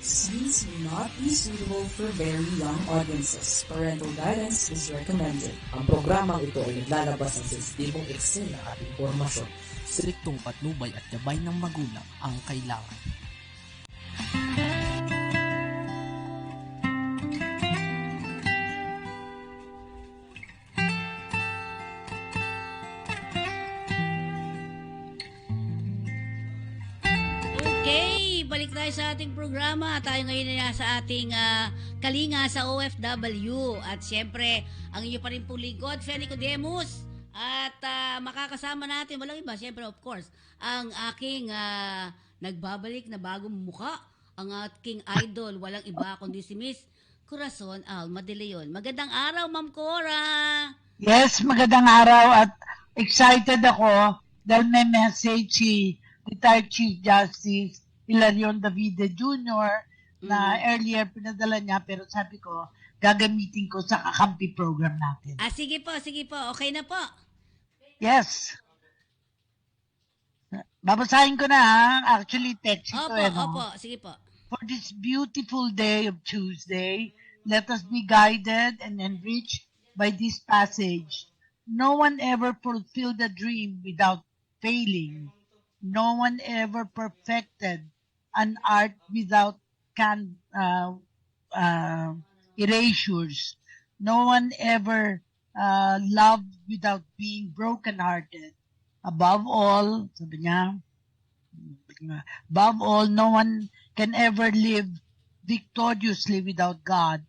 These may not be suitable for very young audiences. Parental guidance is recommended. Ang programang ito ay naglalabas ng sensitibong eksena at impormasyon. Striktong patnubay at gabay ng magulang ang kailangan. Okay, balik tayo sa ating programa. Tayo ngayon na sa ating kalinga sa OFW. At syempre, ang inyo pa rin pong lingkod, Feni Codemus. At makakasama natin, walang iba, syempre of course, ang aking nagbabalik na bagong muka, ang aking idol, walang iba kundi si Miss Corazon Alma de Leon. Magandang araw, Ma'am Cora! Yes, magandang araw at excited ako dahil may message si retired Chief Justice Hilarion Davide Jr. na earlier pinadala niya pero sabi ko gagamitin ko sa kakampi program natin. Sige po. Okay na po. Yes. Babasahin ko na ha. Actually, text ito. Opo. Sige po. For this beautiful day of Tuesday, let us be guided and enriched by this passage. No one ever fulfilled a dream without failing. No one ever perfected an art without erasures. No one ever loved without being brokenhearted. Above all, sabi niya, above all, no one can ever live victoriously without God.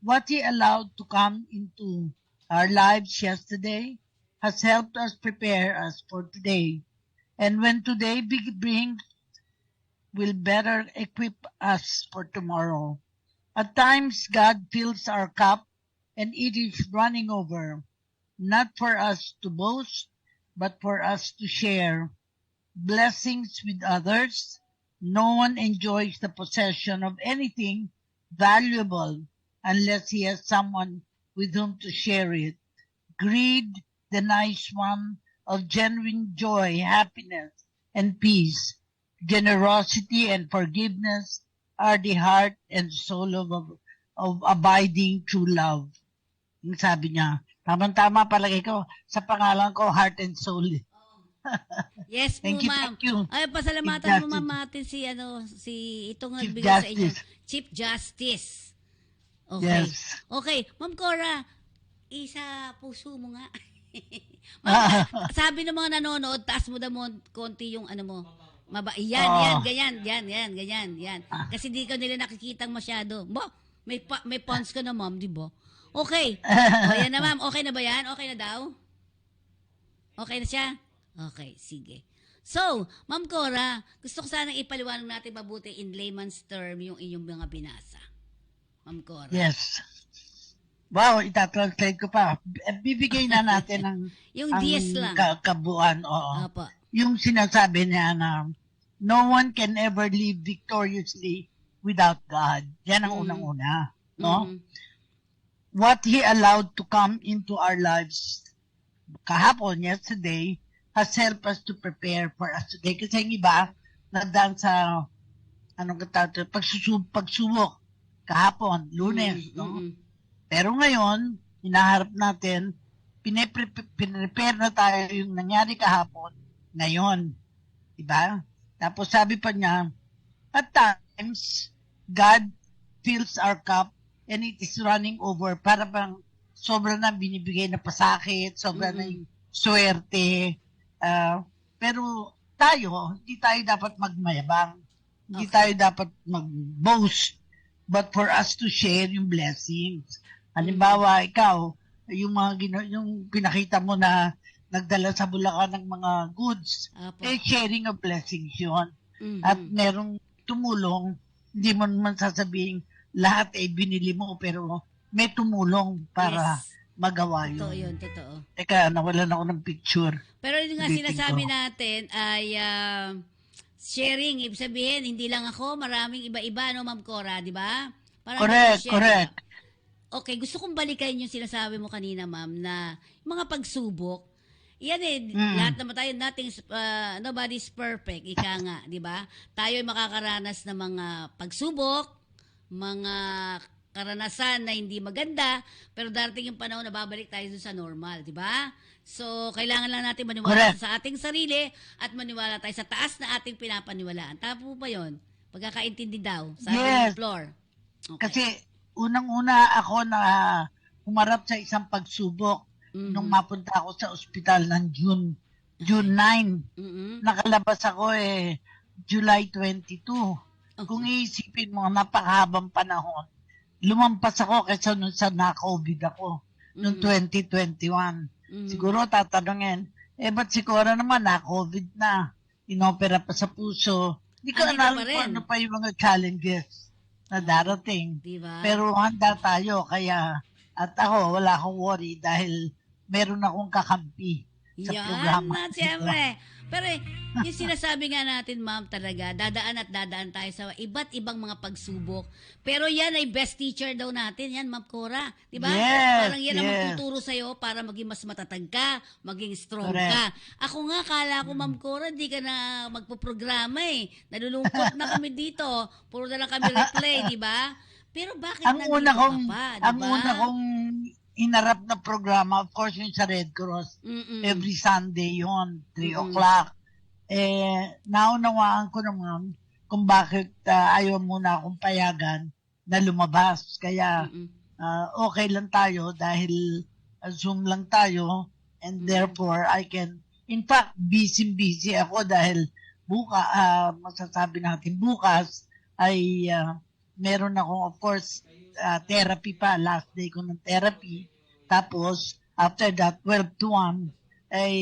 What He allowed to come into our lives yesterday has helped us prepare us for today. And when today brings, will better equip us for tomorrow. At times, God fills our cup and it is running over, not for us to boast, but for us to share blessings with others. No one enjoys the possession of anything valuable unless he has someone with whom to share it. Greed denies one of genuine joy, happiness, and peace. Generosity and forgiveness are the heart and soul of abiding true love. Yung sabi niya, tama-tama palagay ko, sa pangalan ko, heart and soul. Yes po, ma'am. Thank you. Ay, pasalamatan mo, ma'am, natin si itong nagbigay sa inyo. Chief Justice. Okay. Yes. Okay, Ma'am Cora, isa puso mo nga. Sabi ng mga nanonood, taas mo mo konti yung mo. Yan, ganyan. Kasi di ka nila nakikitang masyado. May pawns ka na, ma'am, di ba? Okay. Ayan na, ma'am. Okay na ba yan? Okay na daw? Okay na siya? Okay, sige. So, Ma'am Cora, gusto ko sanang ipaliwanag natin mabuti in layman's term yung inyong mga binasa. Ma'am Cora. Yes. Wow, itatranslate ko pa. Bibigay na natin ang yung DS lang. Kabuuan. Oo. Opo. Yung sinasabi niya na no one can ever live victoriously without God. Yan ang unang-una. No? Mm-hmm. What He allowed to come into our lives kahapon, yesterday, has helped us to prepare for us today. Kasi yung iba, nagdaan sa pagsubok kahapon, Lunes. No? Pero ngayon, hinaharap natin, pinaprepare na tayo yung nangyari kahapon, ngayon. Diba? Tapos sabi pa niya, at times, God fills our cup and it is running over. Para bang sobra na binibigay na pasakit, sobra na yung swerte. Pero tayo, hindi tayo dapat magmayabang. Hindi tayo dapat mag-boast. But for us to share yung blessings. Halimbawa, ikaw, yung pinakita mo na nagdala sa Bulacan ng mga goods, sharing of blessings yun. At merong tumulong, hindi mo naman sasabihin lahat binili mo, pero may tumulong para magawa yun. Totoo yun, totoo. Teka, nawalan ako ng picture. Pero yun nga sinasabi natin ay sharing, ibig sabihin, hindi lang ako, maraming iba-iba, no, Ma'am Cora, di ba? Correct. Okay, gusto kong balikan yung sinasabi mo kanina, ma'am, na mga pagsubok, Yan lahat naman tayo, nobody's perfect, ika nga, di ba? Tayo ay makakaranas ng mga pagsubok, mga karanasan na hindi maganda, pero darating yung panahon na babalik tayo dun sa normal, di ba? So, kailangan lang natin maniwala sa ating sarili at maniwala tayo sa taas na ating pinapaniwalaan. Tama po ba yun? Pagkakaintindi daw sa ating floor. Okay. Kasi unang-una ako na humarap sa isang pagsubok nung mapunta ako sa ospital ng June 9. Nakalabas ako July 22. Okay. Kung iisipin mo, napakahabang panahon. Lumampas ako kaysa nung sa na-COVID ako noong 2021. Siguro tatanungin, ba't si Cora naman na-COVID na, inopera pa sa puso. Hindi ko alam kung ano pa yung mga challenges na darating. Diba? Pero handa tayo, kaya at ako, wala akong worry dahil meron akong kakampi sa programa. Siyempre. Pero yung sinasabi nga natin, ma'am, talaga, dadaan tayo sa iba't ibang mga pagsubok. Pero yan ay best teacher daw natin, yan, Ma'am Cora. Diba? Yes, parang yan ang magtuturo sa'yo para maging mas matatag ka, maging strong ka. Ako nga, kala ko, Ma'am Cora, di ka na magpo-programa Nalulungkot na kami dito. Puro na lang kami replay, diba? Pero bakit nandito ka pa, diba? Ang una kong inarap na programa, of course, yung sa Red Cross. Every Sunday yon 3 o'clock. Naunawaan ko naman kung bakit ayaw muna akong payagan na lumabas. Kaya okay lang tayo dahil Zoom lang tayo and therefore I can, in fact, busy ako dahil masasabi natin bukas ay meron akong, of course, therapy pa, last day ko ng therapy. Tapos, after that, 12 to 1, ay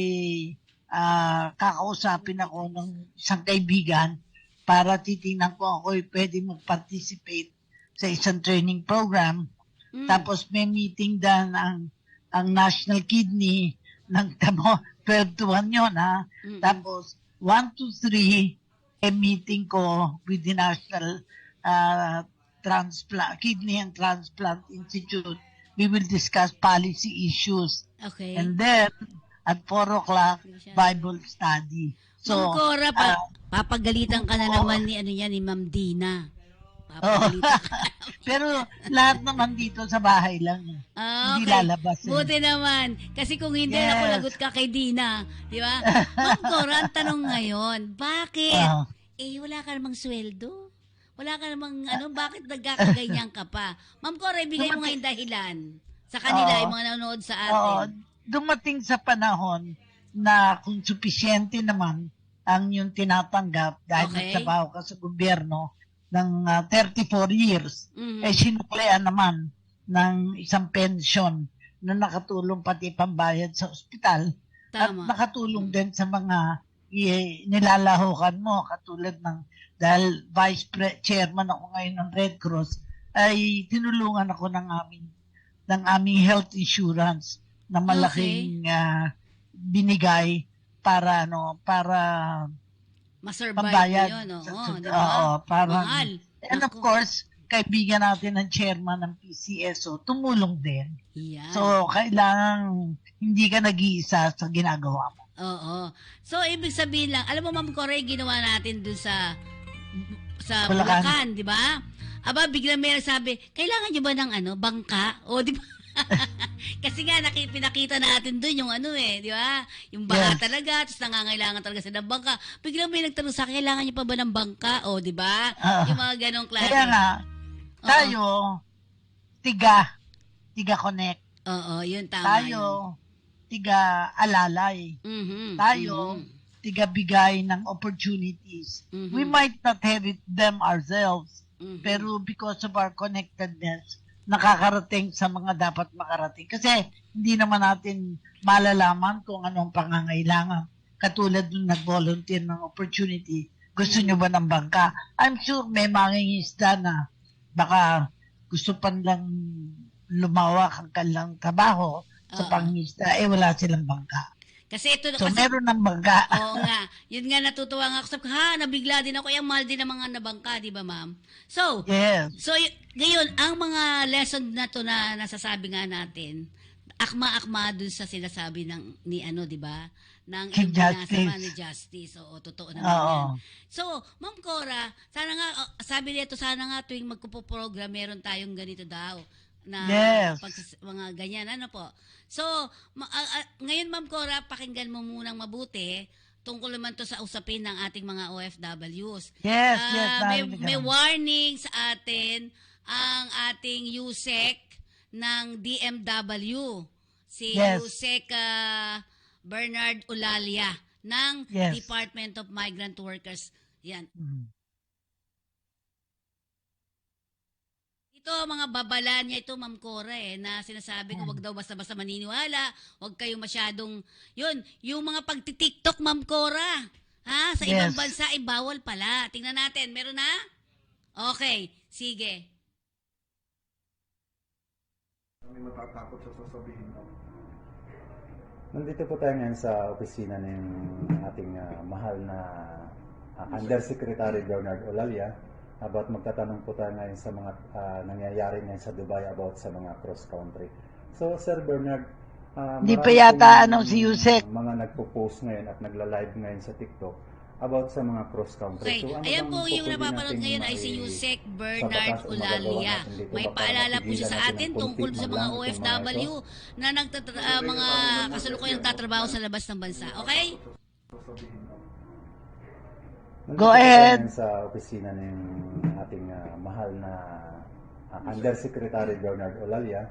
kakausapin ako ng isang kaibigan para titingnan ko ako pwede mag-participate sa isang training program. Tapos, may meeting din ang National Kidney ng 12 to 1 yun, ha? Tapos, 1 to 3, meeting ko with the National Kidney and Transplant Institute. We will discuss policy issues. Okay. And then, at 4 o'clock, Bible study. So, Cora, papagalitan ka na naman ni Ma'am Dina. Papagalitan ka. Pero lahat naman dito sa bahay lang. Hindi lalabas. Buti naman. Kasi kung hindi ako lagot ka kay Dina, di ba? Ma'am Cora, ang tanong ngayon, bakit? Wala ka namang sweldo? Wala ka namang bakit nagkakaganyan ka pa? Ma'am Cora, ibigay mo nga yung dahilan sa kanila, yung mga nanonood sa atin. Dumating sa panahon na kung supisyente naman ang yung tinatanggap dahil nagtrabaho ka sa gobyerno ng 34 years, sinuklean naman ng isang pensyon na nakatulong pati pambayad sa ospital. Tama. At nakatulong din sa mga nilalahukan mo, katulad ng dahil vice chairman ako ngayon ng Red Cross, ay tinulungan ako ng aming health insurance na malaking binigay para masurvive pambayad. Yun, diba? Mahal. And of course, kaibigan natin ng chairman ng PCSO, tumulong din. Yan. So, kailangan hindi ka nag-iisa sa ginagawa mo. Oo. So, ibig sabihin lang, alam mo, Ma'am Cora, ginawa natin dun sa Bulacan, di ba? Aba, biglang may nagsabi, kailangan nyo ba ng bangka? O, di ba? Kasi nga, pinakita natin dun yung di ba? Yung baha talaga, tapos nangangailangan talaga sa ng bangka. Biglang may nagtanong sa kailangan nyo pa ba ng bangka? O, di ba? Yung mga ganong klase. Kaya nga, tayo, tiga connect. Oo, yun, tama. Tayo, tiga alalay. Tayo, tiga bigay ng opportunities. We might not have them ourselves, pero because of our connectedness, nakakarating sa mga dapat makarating. Kasi hindi naman natin malalaman kung anong pangangailangan. Katulad nung nag-volunteer ng opportunity, gusto nyo ba ng bangka? I'm sure may mangingisda na baka gusto pa lang lumawak ang kanilang trabaho sa pangingisda, wala silang bangka. Kasi meron ng bangka. Oo nga. Yun nga, natutuwa nga ako. Sabi ko, nabigla din ako. Yung mahal din ng mga nabangka, di ba, ma'am? So, yes. So, ngayon, ang mga lesson na to na nasasabi nga natin, akma-akma dun sa sinasabi ni ano, 'di ba? Ng Chief binasama Justice. ni Justice. Oo, totoo naman Oo. yan. So, Ma'am Cora, sana nga sabi nito, sana nga tuwing magpo-program meron tayong ganito daw na Yes. mga ganyan, ano po. So, ngayon Ma'am Cora, pakinggan mo munang mabuti tungkol naman to sa usapin ng ating mga OFWs. Yes, yes. May warning sa atin ang ating USEC ng DMW. Si Yes. USEC Bernard Olalia ng Yes. Department of Migrant Workers. Yan. Mm. Ito, mga babala niya ito, Ma'am Cora, na sinasabi ko, wag daw basta-basta maniniwala, wag kayong masyadong, yung mga pagtitiktok, Ma'am Cora, sa Yes. ibang bansa, bawal pala. Tingnan natin, meron na? Okay, sige. Kami matatakot sa sasabihin ko. Nandito po tayo ngayon sa opisina ng ating mahal na Undersecretary Bernard Olalia about magtatanong po tayo ngayon sa mga nangyayari ngayon sa Dubai about sa mga cross-country. So, Sir Bernard, Hindi marami pa yata pong si Yusek. mga nagpo-post ngayon at nagla-live ngayon sa TikTok about sa mga cross-country. Okay, So, ano ayan bang po yung pwede napapanood nating ngayon ay si Yusek Bernard sa batas o Olalia. magagawa natin dito May para paalala po siya sa mapigilan atin natin ang tungkol sa mga konflikt man lang itong mga OFW na mga kasalukuyang tatrabaho sa labas ng bansa. Okay? Sasabihin ko. Nandito Go po tayo ahead. ngayon sa opisina ng ating mahal na Undersecretary Bernard Olalia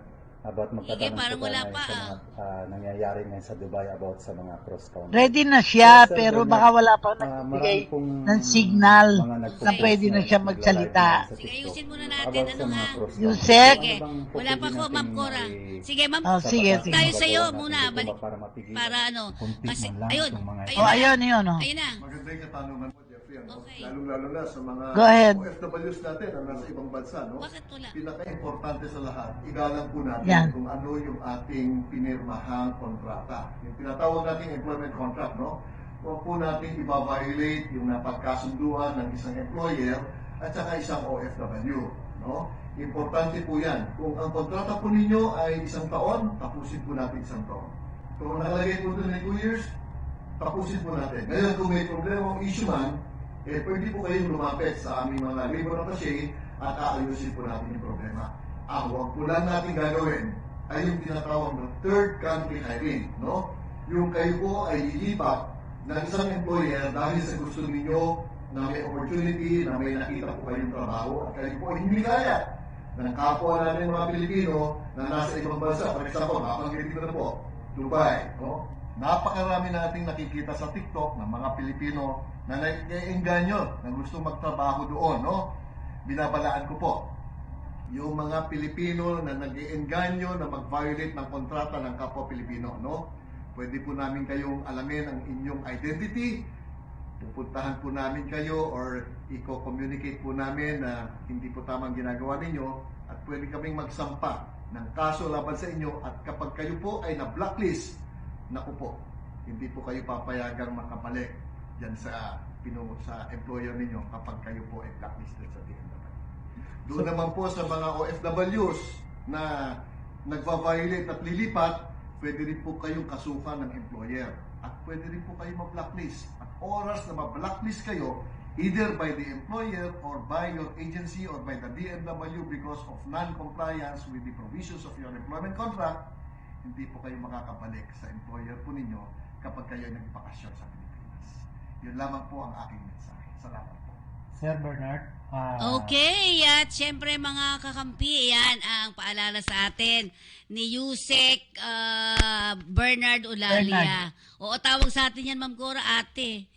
about magtatanong parang po tayo wala ngayon pa, sa mga nangyayari ngayon sa Dubai about sa mga cross-country. Ready na siya, So, Sir pero Bernard, baka wala pa marami nagbigay pong ng signal mga na nagpo-post pwede na ngayon siya at magsalita. nagla-live ngayon sa Sige, TikTok ayusin muna natin. about Ano sa mga nga? cross-country. Yusek? Ano bang Wala pa pwede ko, nating Ma'am Cora. Sige, Ma'am. Oh, sige, sige. Tayo sa'yo magagawa muna, natin dito balik. para mapigilan Para ano? konflikt Kasi, man lang ayun. itong mga Oh, ayun, yun. Oh. Ayun na. Maganda yung katanungan mo, Jeffrey. Ano? Okay. Lalong-lalo na sa mga Go ahead. OFWs natin na nasa ibang bansa. No? Bakit wala? Pinaka-importante sa lahat, igalang po natin Yan. kung ano yung ating pinirmahang kontrata. Yung tinatawag nating employment contract, no? Huwag po natin i-violate yung napagkasunduan ng isang employer at saka isang OFW, no? Importante po yan. Kung ang kontrata po ninyo ay 1 taon, tapusin po natin 1 taon. Kung nakalagay po doon ay 2 years, tapusin po natin. Ngayon, kung may problema o issue man, pwede po kayong lumapit sa aming mga labor attaché at aayusin po natin yung problema. Ang huwag po lang natin gagawin ay yung tinatawag na third country hiring, no? Yung kayo po ay lilipat ng isang employer dahil sa gusto ninyo na may opportunity, na may nakita po kayong trabaho at kayo po ay hindi kaya ng kapwa natin mga Pilipino na nasa ibang bansa. For example, napanggit ko na po, Dubai, no? Napakarami nating nakikita sa TikTok ng mga Pilipino na nag-iengganyo na gusto magtrabaho doon, no? Binabalaan ko po yung mga Pilipino na nag-iengganyo na mag-violate ng kontrata ng kapwa Pilipino, no? Pwede po namin kayong alamin ang inyong identity, pupuntahan po namin kayo or i-communicate po namin na hindi po tamang ginagawa ninyo at pwede kaming magsampa ng kaso laban sa inyo at kapag kayo po ay na-blacklist, naku po, hindi po kayo papayagang makabalik dyan sa employer ninyo kapag kayo po ay blacklisted sa DMW. Doon naman po sa mga OFWs na nagva-violate at lilipat, pwede rin po kayong kasukan ng employer at pwede rin po kayo ma-blacklist. At oras na ma-blacklist kayo, either by the employer or by your agency or by the DMW because of non-compliance with the provisions of your employment contract, hindi po kayo makakabalik sa employer po ninyo kapag kayo ay nagbakasyon sa Pilipinas. Yun lamang po ang aking mensahe. Salamat po. Sir Bernard, Okay, at syempre mga kakampi, yan ang paalala sa atin ni Yusek Bernard Olalia. Oo, tawag sa atin yan, Ma'am Cora, ate.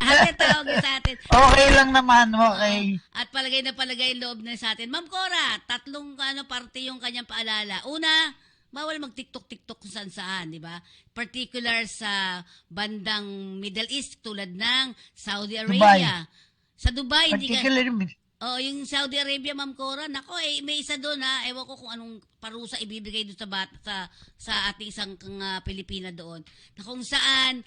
Ate, tawag niya sa atin. Okay lang naman, okay. At palagay na palagay yung loob na sa atin. Ma'am Cora, tatlong parte yung kanyang paalala. Una, bawal mag-TikTok kung saan-saan, di ba? Particular sa bandang Middle East, tulad ng Saudi Arabia. Sa Dubai, hindi ka... Particularly, yung Saudi Arabia, Ma'am Cora, nako, may isa doon ha. Ewan ko kung anong parusa ibibigay doon sa ating isang Pilipina doon. Na kung saan,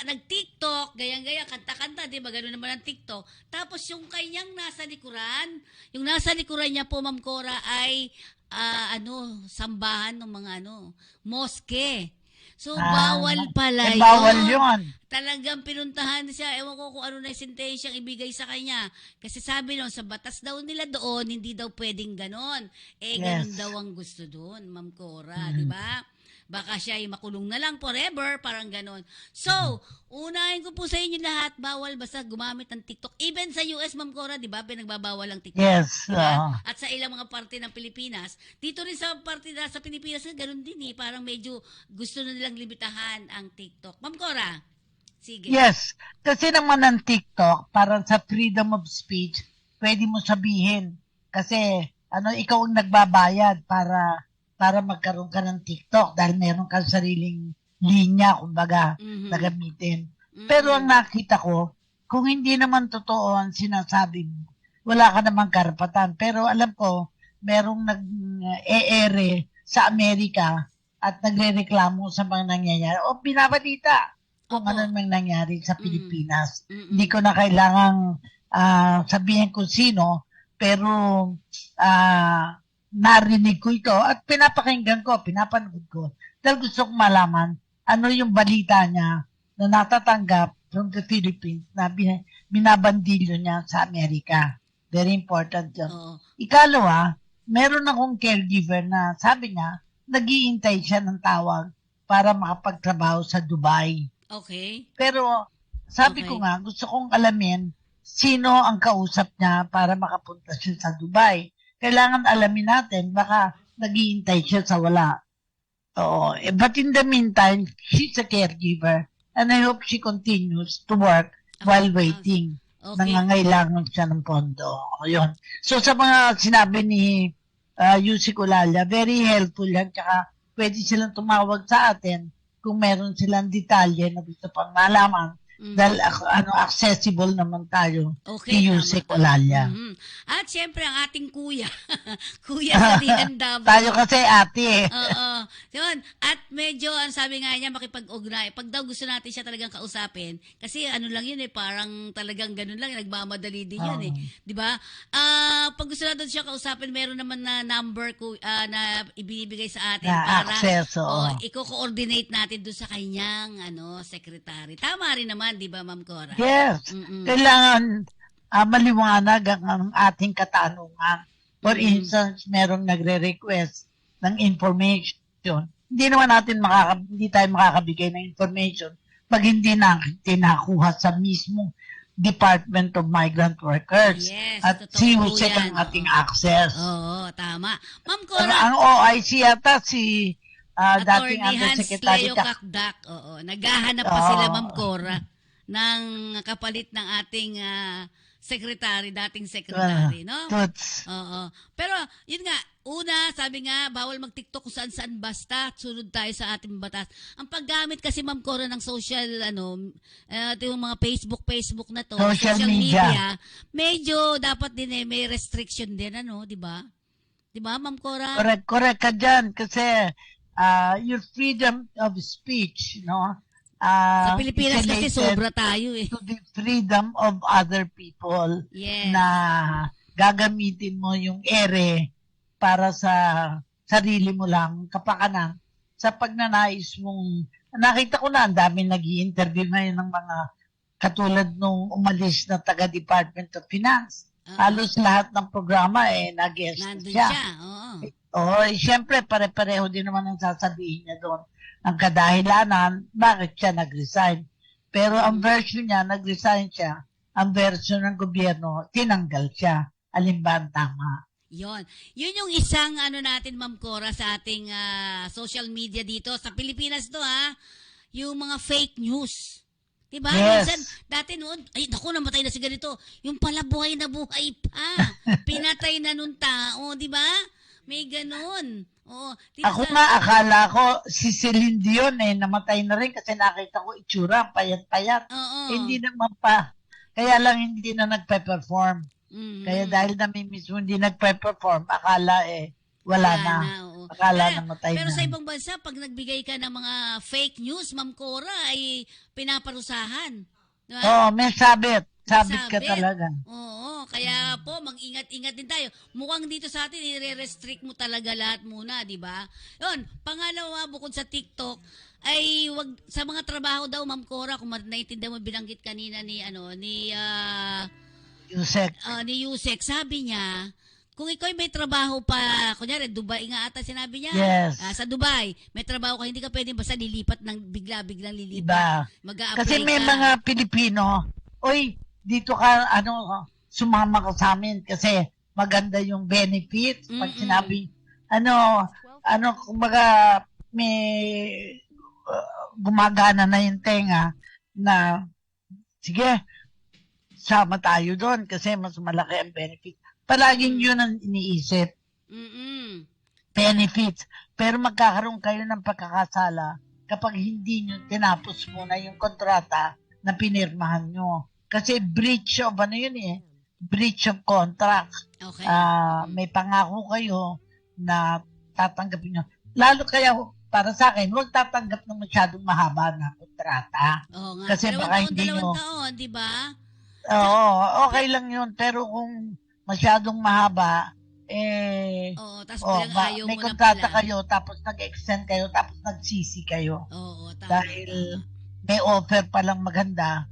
nag-TikTok, gayang-gaya, kanta-kanta, di ba? Ganun naman ang TikTok. Tapos yung kanyang nasa likuran niya po, Ma'am Cora, ay sambahan ng mga moske. So, Ah, bawal pala bawal yun. yun. Talagang pinuntahan siya. Ewan ko kung ano na yung sentensyang ibigay sa kanya. Kasi sabi sa batas daw nila doon, hindi daw pwedeng ganon. Ganon Yes. daw ang gusto doon, Ma'am Cora, di ba? Baka siya ay makulong na lang forever, parang ganon. So, unahin ko po sa inyo lahat, bawal basta gumamit ng TikTok. Even sa US, Ma'am Cora, di ba, pinagbabawal ang TikTok. Yes. Diba? At sa ilang mga parte ng Pilipinas, dito rin sa parte na sa Pilipinas, ganun din parang medyo gusto na nilang limitahan ang TikTok. Ma'am Cora, sige. Yes. Kasi naman ang TikTok, parang sa freedom of speech, pwede mo sabihin. Kasi, ikaw ang nagbabayad para magkaroon ka ng TikTok dahil meron kang sariling linya, kumbaga, na gamitin. Pero ang nakita ko, kung hindi naman totoo ang sinasabi mo, wala ka namang karapatan. Pero alam ko, merong nag-e-ere sa Amerika at nagre-reklamo sa mga nangyayari o binabalita kung ano namang nangyari sa Pilipinas. Hindi ko na kailangang sabihin kung sino, pero narinig ko ito at pinapakinggan ko, pinapanood ko. Dahil gusto kong malaman ano yung balita niya na natatanggap from the Philippines na binabandilyo niya sa Amerika. Very important yun. Ikalawa, meron akong caregiver na sabi niya, nag-iintay siya ng tawag para makapagtrabaho sa Dubai. Okay. Pero sabi ko nga, gusto kong alamin sino ang kausap niya para makapunta siya sa Dubai. Kailangan alamin natin, baka naghihintay siya sa wala. But in the meantime, she's a caregiver and I hope she continues to work while waiting. Okay. Nangangailangan siya ng pondo. Yun. So sa mga sinabi ni Yusik Olalia, very helpful yan. Tsaka pwede silang tumawag sa atin kung meron silang detalye na gusto pang malaman. Dahil accessible naman tayo kay Yusik Olalia. At syempre ang ating kuya. Kuya sa DNW. Tayo kasi ate. Oo. Yun. At medyo, sabi nga niya, makipag-ugnay. Pag daw gusto natin siya talagang kausapin, kasi lang yun parang talagang ganun lang, nagmamadali din yun Di ba? Pag gusto natin siya kausapin, meron naman na number na ibinibigay sa atin para access, i-coordinate natin doon sa kanyang secretary. Tama rin naman, di ba, Ma'am Cora? Yes. Kailangan maliwanag ang ating katanungan. For instance, merong nagre-request ng information. Hindi naman natin hindi tayo makakabigay ng information pag hindi natin nakuha sa mismong Department of Migrant Workers. Yes, at totoo si po Yusek yan. ang ating access. Oo, tama. Ma'am Ang Cora, OIC yata si dating Attorney Hans Undersecretary Leo Kakdak. Oo, naghahanap pa sila, Ma'am Cora, ng kapalit ng ating dating secretary, no? Toots. Oo. Pero, yun nga, una, sabi nga, bawal mag-TikTok kung saan-saan basta, sunod tayo sa ating batas. Ang paggamit kasi, Ma'am Cora, ng social, yung mga Facebook na to, Social media. medyo dapat din may restriction din, di ba? Di ba, Ma'am Cora? Correct ka dyan kasi your freedom of speech, Sa Pilipinas is kasi related sobra tayo to the freedom of other people Yes. na gagamitin mo yung ere para sa sarili mo lang, kapakanan, sa pagnanais mong, nakita ko na, ang dami nag-i-interview ngayon ng mga katulad nung umalis na taga-Department of Finance. Halos lahat ng programa nag-guest Nandun siya. siya. Oo. Siyempre, pare-pareho din naman ang sasabihin niya doon. Ang kadahilanan, bakit siya nag-resign. Pero ang version niya, nag-resign siya. Ang version ng gobyerno, tinanggal siya. Alin ba ang tama? Yun yung isang natin, Ma'am Cora, sa ating social media dito. Sa Pilipinas to, yung mga fake news. Diba? Yes. Minsan, dati noon, ay, naku, namatay na si ganito. Yung pala buhay na buhay pa. Pinatay na nung tao, di ba? May ganun. Ako nga, akala ko si Celine Dion namatay na rin kasi nakita ko itsura, payat-payat. Hindi naman pa. Kaya lang hindi na nagpe-perform. Kaya dahil namin mismo hindi nagpe-perform, akala wala na. Akala namatay na. Pero sa ibang bansa, pag nagbigay ka ng mga fake news, Ma'am Cora, ay pinaparusahan. Diba? Oo, may sabit. Sabit ka Sabit. talaga. Oo, kaya po mag-ingat-ingat din tayo. Mukhang dito sa atin i-restrict mo talaga lahat muna, 'di ba? 'Yon, pangalawa bukod sa TikTok ay wag sa mga trabaho daw, Ma'am Cora, kung naiintindihan mo binanggit kanina Yusek. ni Yusek, sabi niya, kung ikaw may trabaho pa, kunyari, Dubai nga ata sinabi niya. Yes. Sa Dubai, may trabaho ka, hindi ka pwedeng basta lilipat ng biglang lilipat. Iba. Mag-a-apply Kasi may ka. mga Pilipino, oy, dito ka, sumama ka sa amin kasi maganda yung benefits. Pag Mm-mm. sinabi, kumbaga, may gumagana na yung tenga na, sige, sama tayo doon kasi mas malaki ang benefit. Palaging yun ang iniisip, Mm-mm. benefits. Pero magkakaroon kayo ng pagkakasala kapag hindi nyo tinapos muna yung kontrata na pinirmahan nyo. Kasi breach of breach of contract. Okay. May pangako kayo na tatanggapin nyo. Lalo kaya para sa akin, huwag tatanggap ng masyadong mahaba na kontrata. Oo nga. Kasi baka hindi nyo... 2 taon, di ba? Oo, okay lang yun. Pero kung masyadong mahaba, Oo, tapos bilang ayaw may mo na kontrata pala. kayo, tapos nag-extend kayo, tapos nagsisi kayo. Oo, tama. Dahil may offer palang maganda,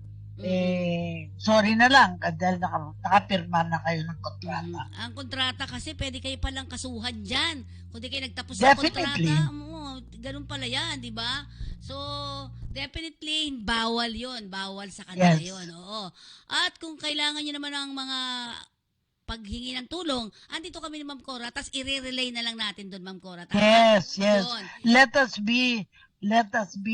sorry na lang, dahil nakapirma na kayo ng kontrata. Ang kontrata kasi pwede kayo palang kasuhan dyan. Kung di kayo nagtapos sa Definitely. kontrata, ganun pala yan, di ba? So, definitely, bawal yon, bawal sa kanila Yes. yun. Oo. At kung kailangan nyo naman ng mga paghingi ng tulong, andito kami ni Ma'am Cora, tapos i-relay na lang natin doon, Ma'am Cora. Tama? Yes. Yun. Let us be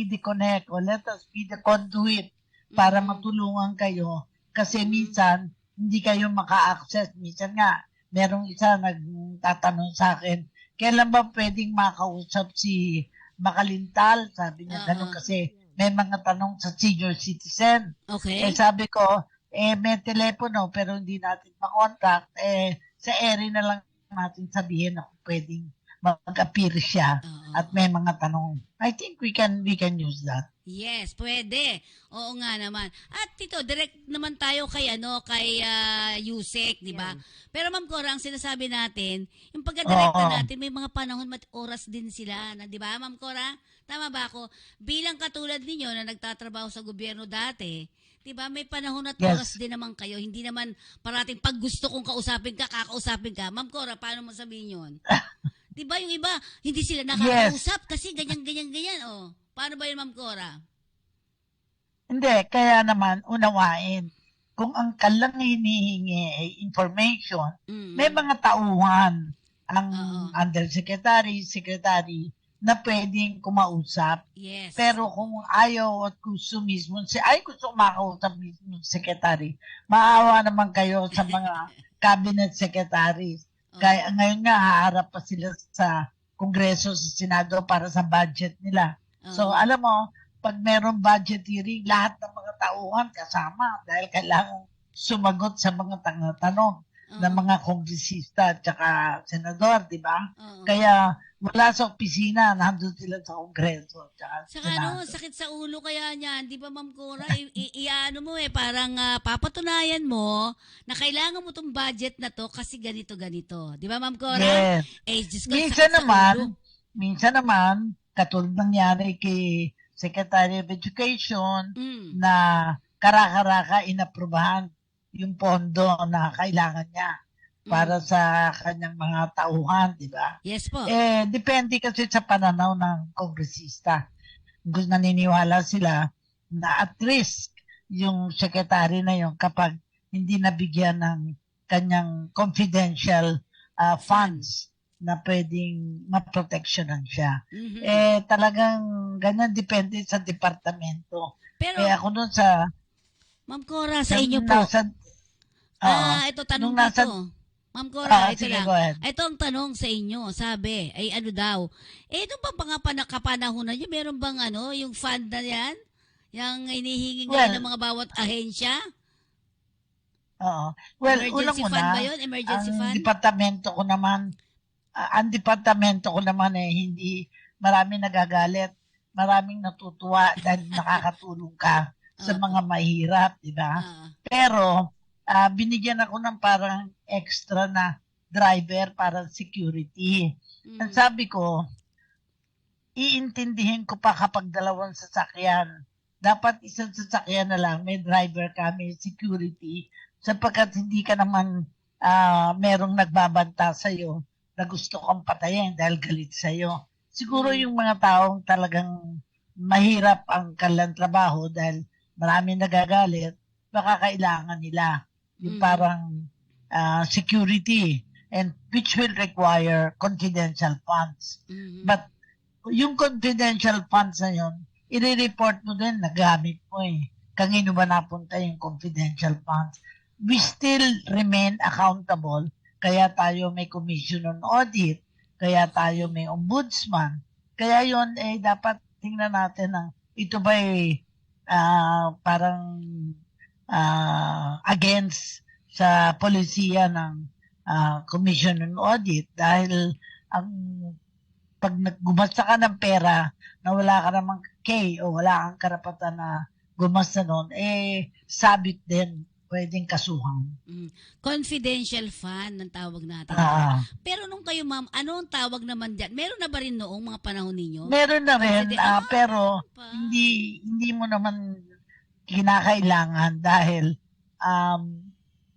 the connect, or let us be the conduit para matulungan kayo. Kasi minsan, hindi kayo maka-access. Minsan nga, merong isa nagtatanong sa akin, kailan ba pwedeng makausap si Makalintal? Sabi niya, ganun kasi may mga tanong sa senior citizen. Okay. Sabi ko, may telepono pero hindi natin makontak. Sa area na lang natin sabihin na kung pwedeng mag-appear siya at may mga tanong. I think we can use that. Yes, pwede. Oo nga naman. At ito, direct naman tayo kay Yusek, di ba? Pero Ma'am Cora, ang sinasabi natin, yung pagka-directa natin, may mga panahon oras din sila, na, di ba, Ma'am Cora? Tama ba ako? Bilang katulad ninyo na nagtatrabaho sa gobyerno dati, di ba, may panahon at oras din naman kayo. Hindi naman parating pag gusto kong kausapin ka, kakausapin ka. Ma'am Cora, paano mo sabihin yun? Di ba yung iba, hindi sila nakakausap kasi ganyan. Oh. Paano ba yun, Ma'am Cora? Hindi, kaya naman unawain. Kung ang kalang hinihingi ay information, may mga tauhan ang undersecretary, secretary na pwedeng kumausap. Yes. Pero kung ayaw at gusto mismo, gusto makausap mismo secretary, maawa naman kayo sa mga cabinet secretaries. Kaya ngayon nga, haharap pa sila sa Kongreso, sa Senado para sa budget nila. So, alam mo, pag meron budget hearing, lahat ng mga tauhan kasama dahil kailangan sumagot sa mga tanong ng mga kongresista at saka senador, di ba? Kaya wala sa opisina, nandun sila sa Kongreso. Saka sakit sa ulo kaya niyan, di ba, Ma'am Cora? Iano mo parang papatunayan mo na kailangan mo tong budget na to kasi ganito. Di ba, Ma'am Cora? Yes. Just Minsan naman, katulad nangyari kay Secretary of Education na karakaraka inaprubahan yung pondo na kailangan niya para sa kanyang mga tauhan, di ba? Yes po. Depende kasi sa pananaw ng kongresista. Kung naniniwala sila na at risk yung secretary na yun kapag hindi nabigyan ng kanyang confidential funds na pwedeng maproteksyonan siya. Talagang ganyan depende sa departamento. Pero, ako doon sa... Ma'am Cora, sa inyo po. Ito tanong dito. Ma'am Cora, ito lang. Ito ang tanong sa inyo. Sabi, ay ano daw. Nung bang kapanahonan nyo, meron bang yung fund na yan? Yung hinihingi ng mga bawat ahensya? Oo. Emergency fund ba yun? Emergency fund? Ang departamento ko naman hindi maraming nagagalit, maraming natutuwa dahil nakakatulong ka sa Opo. mga mahirap, di ba? Ah, Pero binigyan ako ng parang extra na driver para security. Ang mm, sabi ko, iintindihin ko pa kapag dalawang sasakyan. Dapat isang sasakyan na lang, may driver ka, may security, sapagkat hindi ka naman merong nagbabanta sa'yo na gusto kang patayin dahil galit sa'yo. Siguro yung mga taong talagang mahirap ang kanilang trabaho dahil marami nagagalit, baka kailangan nila yung parang security and which will require confidential funds. mhm. But yung confidential funds na yun, i-report mo din, nagamit mo eh. Kanino ba napunta yung confidential funds? We still remain accountable, kaya tayo may commission on audit, kaya tayo may ombudsman. Kaya yun, dapat tingnan natin na ito ba parang against sa polisiya ng commission on audit dahil pag naggumasta ka ng pera na wala ka namang K o wala kang karapatan na gumasta noon, sabit din, pwedeng kasuhan. Confidential fund ng tawag natin. Pero nung kayo, ma'am, ano ang tawag naman dyan? Meron na ba rin noong mga panahon ninyo? Meron na rin, pero pa. hindi mo naman kinakailangan dahil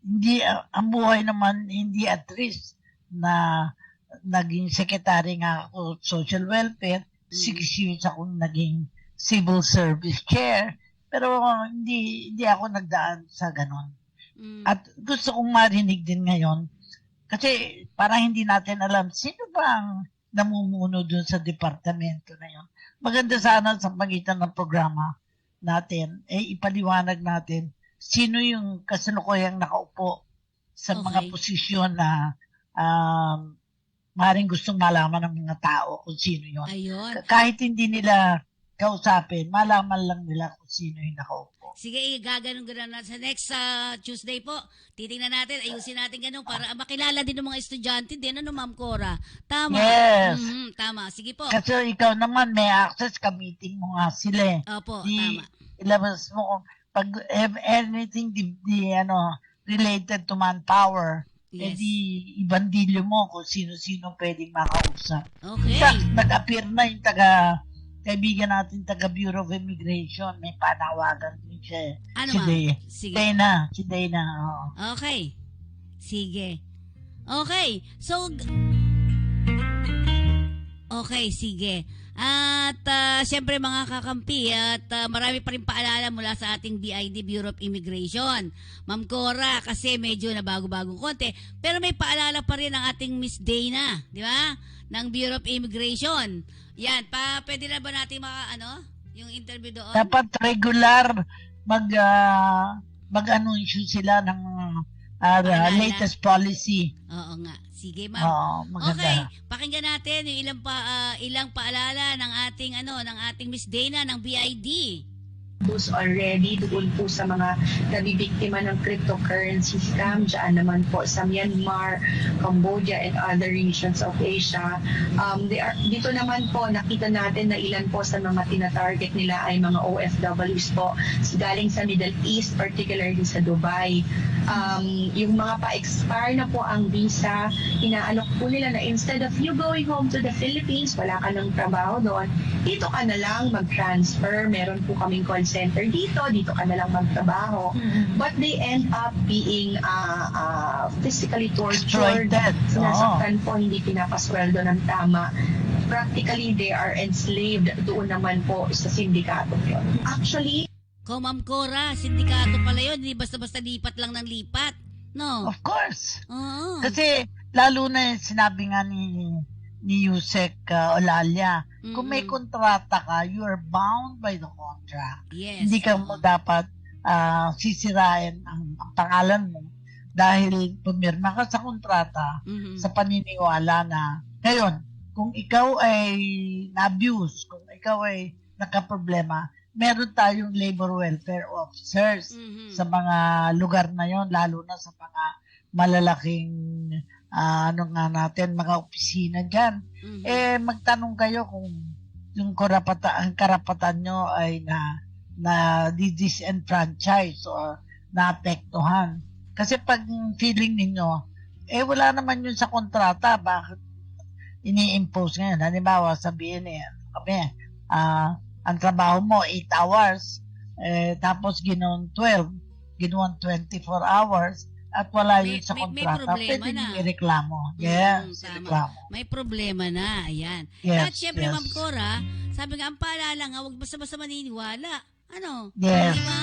hindi ang buhay naman hindi at risk na naging secretary nga ako social welfare, 6 years akong naging civil service chair, pero hindi ako nagdaan sa ganon. At gusto kong marinig din ngayon, kasi parang hindi natin alam sino ba ang namumuno dun sa departamento na yun. Maganda sana sa pagitan ng programa natin, ipaliwanag natin sino yung kasalukuyang nakaupo sa mga posisyon na maaaring gustong malaman ng mga tao kung sino yun. Ayun. Kahit hindi nila kausapin, malaman lang nila kung sino yung nakaupo. Sige, gaganon-ganon na sa next Tuesday po. Titingnan natin, ayusin natin ganun para makilala din ng mga estudyante din. Ano, Ma'am Cora? Tama. Yes. Tama. Sige po. Kasi ikaw naman may access ka, meeting mo nga sila. Opo, tama. Ilabas mo kung pag anything related to manpower, Yes. ibandilyo mo kung sino-sino pwedeng makausap. Okay. Nag-appear na yung kaibigan natin taga Bureau of Immigration. May panawagan din siya. Ano, si ma'am? Day. Sige. Si Dana. Okay. Sige. Okay. So, okay, sige. At syempre mga kakampi at marami pa rin paalala mula sa ating BID, Bureau of Immigration. Ma'am Cora, kasi medyo na bago-bagong konti. Pero may paalala pa rin ang ating Miss Dana, di ba? Ng Bureau of Immigration. Yan, pwede na ba natin yung interview doon? Dapat regular mag-anunsyo sila ng latest policy. Oo nga. Sige, ma'am. Oo, maganda. Okay, pakinggan natin yung ilang paalala ng ating Miss Dana ng BID. Already doon po sa mga nabibiktima ng cryptocurrency scam dyan naman po sa Myanmar, Cambodia and other regions of Asia. Dito naman po nakita natin na ilan po sa mga tinatarget nila ay mga OFWs po galing sa Middle East, particularly sa Dubai. Yung mga pa-expire na po ang visa, inaalok po nila na instead of you going home to the Philippines, wala ka ng trabaho doon, dito ka na lang mag-transfer. Meron po kaming call center dito ka na lang magtrabaho. But they end up being physically tortured. Sinasaktan po, hindi pinapasweldo ng tama. Practically, they are enslaved doon naman po sa sindikato yun. Actually, Ma'am Cora, sindikato pala yun. Hindi basta-basta lipat lang ng lipat. No? Of course. Oo. Kasi lalo na sinabi nga ni Yusek Olalia, kung may kontrata ka, you are bound by the contract. Yes. Hindi ka mo dapat sisirain ang pangalan mo dahil pumirma ka sa kontrata sa paniniwala na ngayon, kung ikaw ay na-abuse, kung ikaw ay nakaproblema, meron tayong labor welfare officers sa mga lugar na yon, lalo na sa mga malalaking mga opisina dyan. Magtanong kayo kung yung karapatan nyo ay na disenfranchise or naapektuhan. Kasi pag feeling ninyo, wala naman yun sa kontrata, bakit ini-impose ngayon? Halimbawa, sabihin kami, ang trabaho mo 8 hours, tapos ginoon 12, ginoon 24 hours, at wala yun sa kontrata, pwede nyo ireklamo. Yes, ireklamo. May problema na, ayan. Yes, At syempre, yes. Ma'am Cora, sabi nga, ang paalala nga, huwag basta-basta maniniwala. Ano? Yes. Di ba?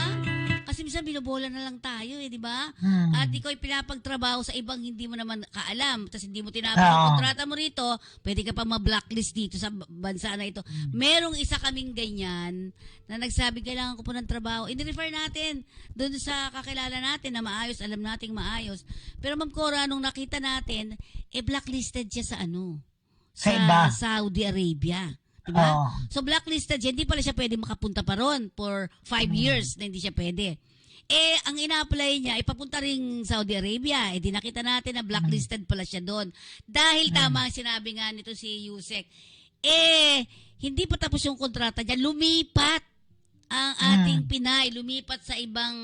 Kasi minsan binobola na lang tayo, di ba? At ikaw ay pinapagtrabaho sa ibang hindi mo naman kaalam, tapos hindi mo tinapos ang kontrata mo rito, pwede ka pa ma-blacklist dito sa bansa na ito. Merong isa kaming ganyan na nagsabi, kailangan ko po ng trabaho. I-refer natin doon sa kakilala natin na maayos, alam nating maayos. Pero Ma'am Cora, nung nakita natin, blacklisted siya sa Sa iba. Saudi Arabia. Diba? Oo. So blacklisted siya, hindi pala siya pwede makapunta pa ron for 5 years na hindi siya pwede. Ang ina-apply niya, ipapunta rin Saudi Arabia. Di nakita natin na blacklisted pala siya doon. Dahil tama ang sinabi nga nito si Yusek. Hindi pa tapos yung kontrata niya, lumipat ang ating Pinay, lumipat sa ibang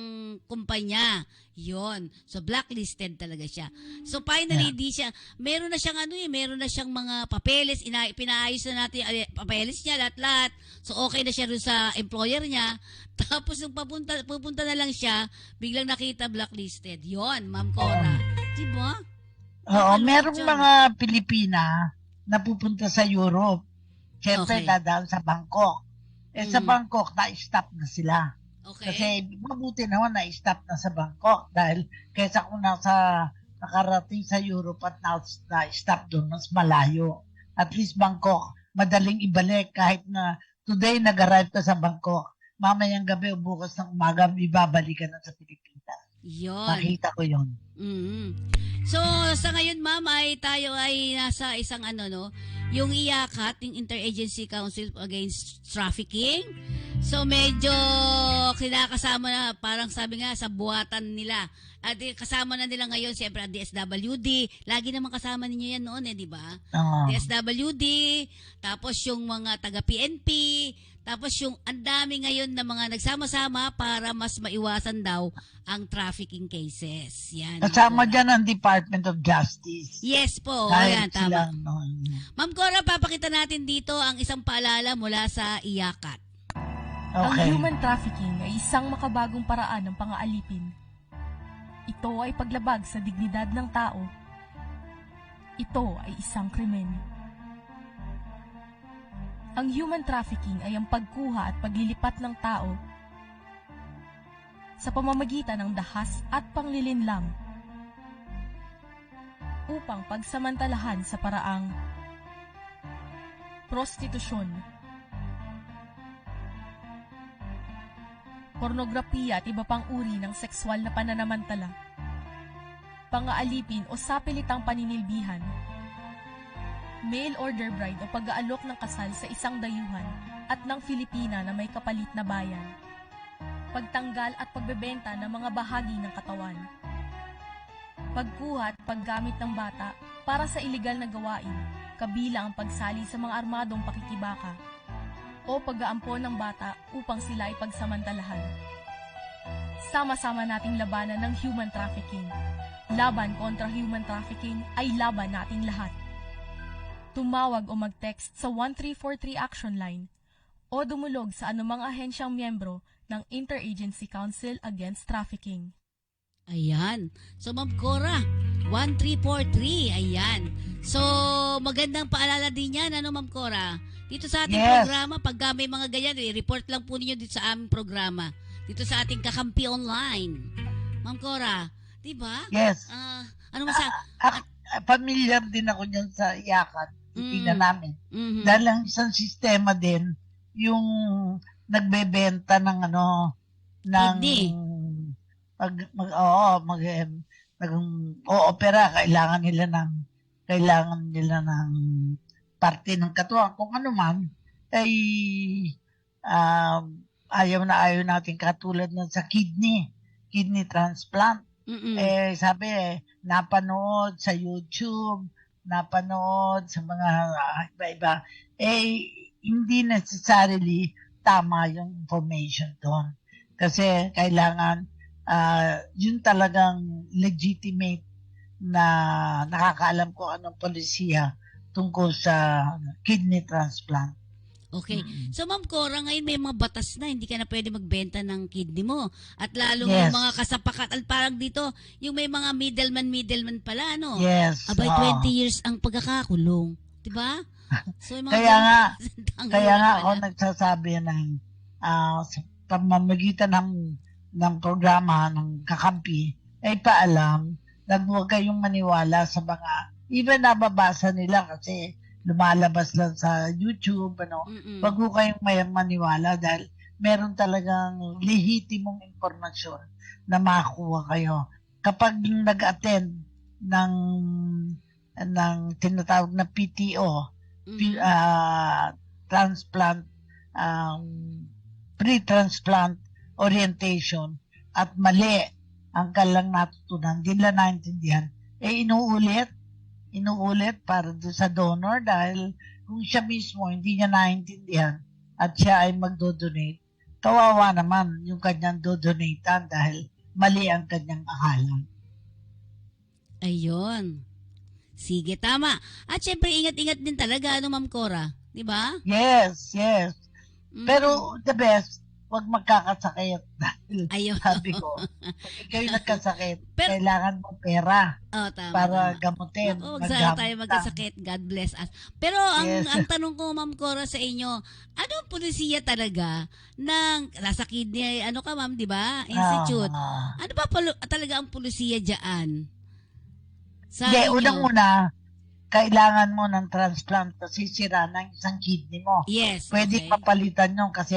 kumpanya. Yon. So blacklisted talaga siya. So finally di siya, meron na siyang meron na siyang mga papeles, pinaayos na natin papeles niya lahat-lahat. So okay na siya rin sa employer niya. Tapos nung pupunta na lang siya, biglang nakita blacklisted. Yon, Ma'am Cora. Di ba? Oo, merong mga Pilipina na pupunta sa Europe. Siyempre, dadaan sa Bangkok. Sa Bangkok, na-stop na sila. Okay. Kasi mabuti naman na-stop na sa Bangkok dahil kaysa kung nakarating sa Europe at na-stop doon, mas malayo. At least Bangkok, madaling ibalik kahit na today nag-arrive ka sa Bangkok. Mamayang gabi o bukas ng umaga, ibabalik ka na sa Pilipinas. Yun. Nakita ko yun. So, sa ngayon, ma'am, tayo ay nasa isang yung IACAT, yung Interagency Council Against Trafficking. So, medyo kinakasama na, parang sabi nga, sa buhatan nila. At kasama na nila ngayon, siyempre, ang DSWD. Lagi naman kasama ninyo yan noon, di ba? DSWD, tapos yung mga taga-PNP, tapos yung ang dami ngayon na mga nagsama-sama para mas maiwasan daw ang trafficking cases. Yan. Kasama dyan ang Department of Justice. Yes po. Dahil Ayan, tama. sila, Ma'am Cora, papakita natin dito ang isang paalala mula sa IACAT. Ang human trafficking ay isang makabagong paraan ng pang-aalipin. Ito ay paglabag sa dignidad ng tao. Ito ay isang krimen. Ang human trafficking ay ang pagkuha at paglilipat ng tao sa pamamagitan ng dahas at panglilinlang upang pagsamantalahan sa paraang prostitusyon, pornografiya at iba pang uri ng sexual na pananamantala, pang-aalipin o sapilitang paninilbihan, mail order bride o pag-aalok ng kasal sa isang dayuhan at ng Filipina na may kapalit na bayan, pagtanggal at pagbebenta ng mga bahagi ng katawan, pagkuha at paggamit ng bata para sa ilegal na gawain, kabilang ang pagsali sa mga armadong pakikibaka, o pag-aampon ng bata upang sila ay pagsamantalahan. Sama-sama nating labanan ng human trafficking. Laban kontra human trafficking ay laban nating lahat. Tumawag o mag-text sa 1343 Action Line o dumulog sa anumang ahensyang miyembro ng Interagency Council Against Trafficking. Ayan. So, Ma'am Cora, 1343, ayan. So, magandang paalala din yan, Ma'am Cora? Dito sa ating programa, pag may mga ganyan, report lang po ninyo dito sa aming programa. Dito sa ating Kakampi Online. Ma'am Cora, di ba? Yes. Ano masabi? Familiar din ako dyan sa IACAT. Tingnan namin. Dahil ang isang sistema din, yung nagbebenta ng opera, kailangan nila ng parte ng katawan. Kung ano man, ay ayaw natin katulad ng sa kidney transplant. Sabi, napanood sa YouTube, napanood sa mga iba-iba, hindi necessarily tama yung information doon. Kasi kailangan yun talagang legitimate na nakakaalam kung anong polisiya tungkol sa kidney transplant. Okay. So, Ma'am Cora, ngayon may mga batas na, hindi ka na pwede magbenta ng kidney mo. At lalong Yes. yung mga kasapakat, parang dito, yung may mga middleman pala, ano? Yes. Abay, oo. 20 years ang pagkakakulong. Diba? So, yung mga Kaya nga, ang Kaya hirap nga pala. ako nagsasabi ng sa pamamagitan ng programa ng kakampi, ay paalam na huwag kayong maniwala sa mga, even nababasa nila kasi lumalabas lang sa YouTube, Mm-mm. wag ho kayong maniwala dahil meron talagang lehitimong impormasyon na makuha kayo. Kapag nag-attend ng tinatawag na PTO, Mhm. transplant, pre-transplant orientation at mali ang kalang natutunan, hindi nila naintindihan, inuulit para doon sa donor dahil kung siya mismo hindi niya naintindihan at siya ay magdodonate, kawawa naman yung kanyang dodonatean dahil mali ang kanyang akala. Ayun. Sige, tama. At syempre, ingat-ingat din talaga, ano, Ma'am Cora? Di ba? Yes. Mm. Pero the best, huwag magkakasakit dahil Ayun. sabi ko, pag ikaw yung nagkasakit, Pero- kailangan mo pera Oh, tama. para tama. gamutin. Naku, huwag sana tayo maggamot magkasakit. God bless us. Pero ang Yes. ang tanong ko, Ma'am Cora, sa inyo, ano ang polisiya talaga ng nasa kidney, ano ka, Ma'am, di ba? Institute. Ano ba talaga ang polisiya dyan? Sa Hindi, inyo? unang-una, kailangan mo ng transplant kasi sira ng isang kidney mo. Yes. Pwede okay. papalitan yun kasi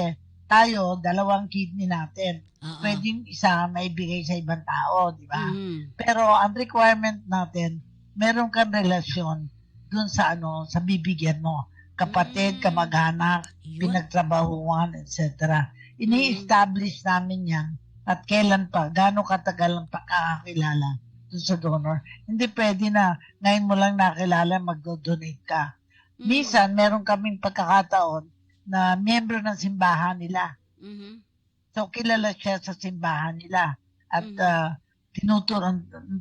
tayo, 2 kidney natin. Oo. Pwede yung isa maibigay sa ibang tao, di ba? Mhm. Pero ang requirement natin, meron kang relasyon dun sa sa bibigyan mo. Kapatid, kamag-anak, Yun. pinagtrabahuan, etc. Ini-establish namin yan at kailan pa, gaano katagal ang pagkakakilala dun sa donor. Hindi pwede na ngayon mo lang nakilala, magdo-donate ka. Mhm. Minsan, meron kaming pagkakataon na miyembro ng simbahan nila. Mhm. So, kilala siya sa simbahan nila. At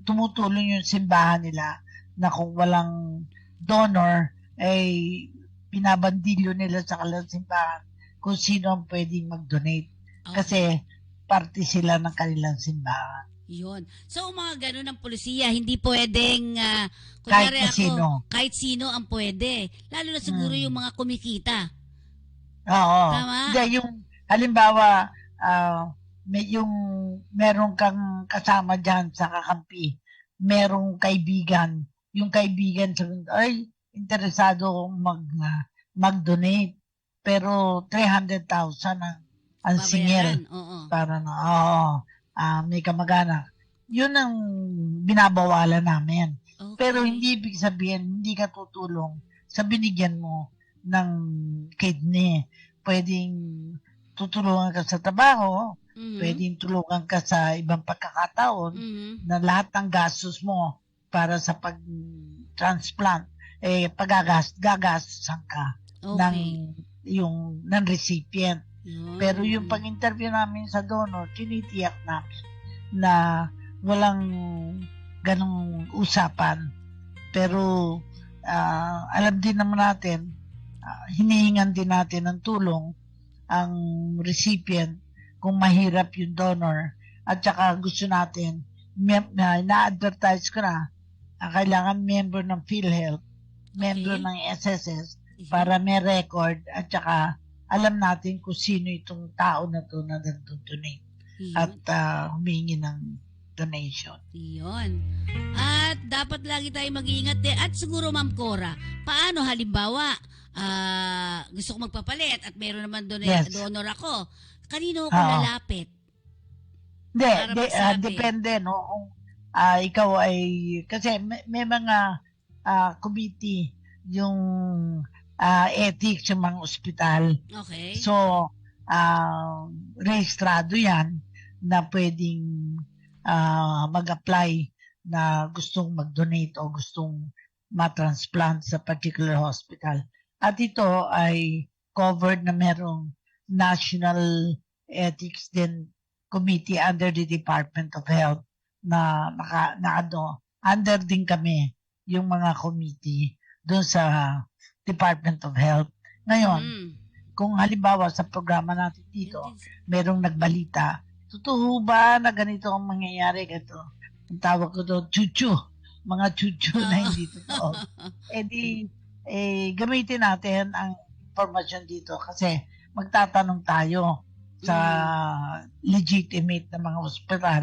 tumutulong yung simbahan nila na kung walang donor, ay pinabandilyo nila sa kanilang simbahan kung sino ang pwedeng mag-donate. Okay. Kasi parte sila ng kanilang simbahan. Yun. So, mga ganun ng polisiya, hindi pwedeng, Kahit kunwari na sino. kahit sino ang pwede. Lalo na siguro yung mga kumikita. Oo. Tama? Hindi, yung, halimbawa, meron kang kasama dyan sa kakampi, merong kaibigan, yung kaibigan sabi, ay, interesado akong mag-donate, pero 300,000 ang singil. Babayaran. Oo. Para may kamag-anak. Yun ang binabawalan namin. Okay. Pero hindi ibig sabihin, hindi ka tutulong sa binigyan mo ng kidney. Pwedeng tutulungan ka sa trabaho, Mhm. pwedeng tulungan ka sa ibang pagkakataon Mhm. na lahat ng gastos mo para sa pag-transplant, gagastusan ka Okay. ng recipient. Yun. Pero yung pag-interview namin sa donor, tinitiyak namin na walang ganong usapan. Pero alam din naman natin, hinihingan din natin ng tulong ang recipient kung mahirap yung donor. At saka gusto natin, na-advertise ko na, kailangan member ng PhilHealth, member Okay. ng SSS, para may record at saka alam natin kung sino itong tao na to na nag-donate Yun. at humingi ng donation. Yun. At dapat lagi tayo mag-iingat din. At siguro, Ma'am Cora, paano halimbawa, gusto ko magpapalit at meron naman Yes. donor ako. Kanino ako Oo. lalapit? Hindi, Para magsabi. depende, no? Kung ikaw ay, kasi may mga committee, yung ethics, yung mga ospital. Okay. So, rehistrado yan na pwedeng mag-apply na gustong mag-donate o gustong matransplant sa particular hospital. At ito ay covered na merong National Ethics din Committee under the Department of Health na under din kami yung mga committee doon sa Department of Health. Ngayon, kung halimbawa sa programa natin dito, merong nagbalita, totoo ba na ganito ang mangyayari? Ito, ang tawag ko doon, chuchu. Mga chuchu na hindi totoo. Gamitin natin ang informasyon dito kasi magtatanong tayo sa legitimate na mga ospital.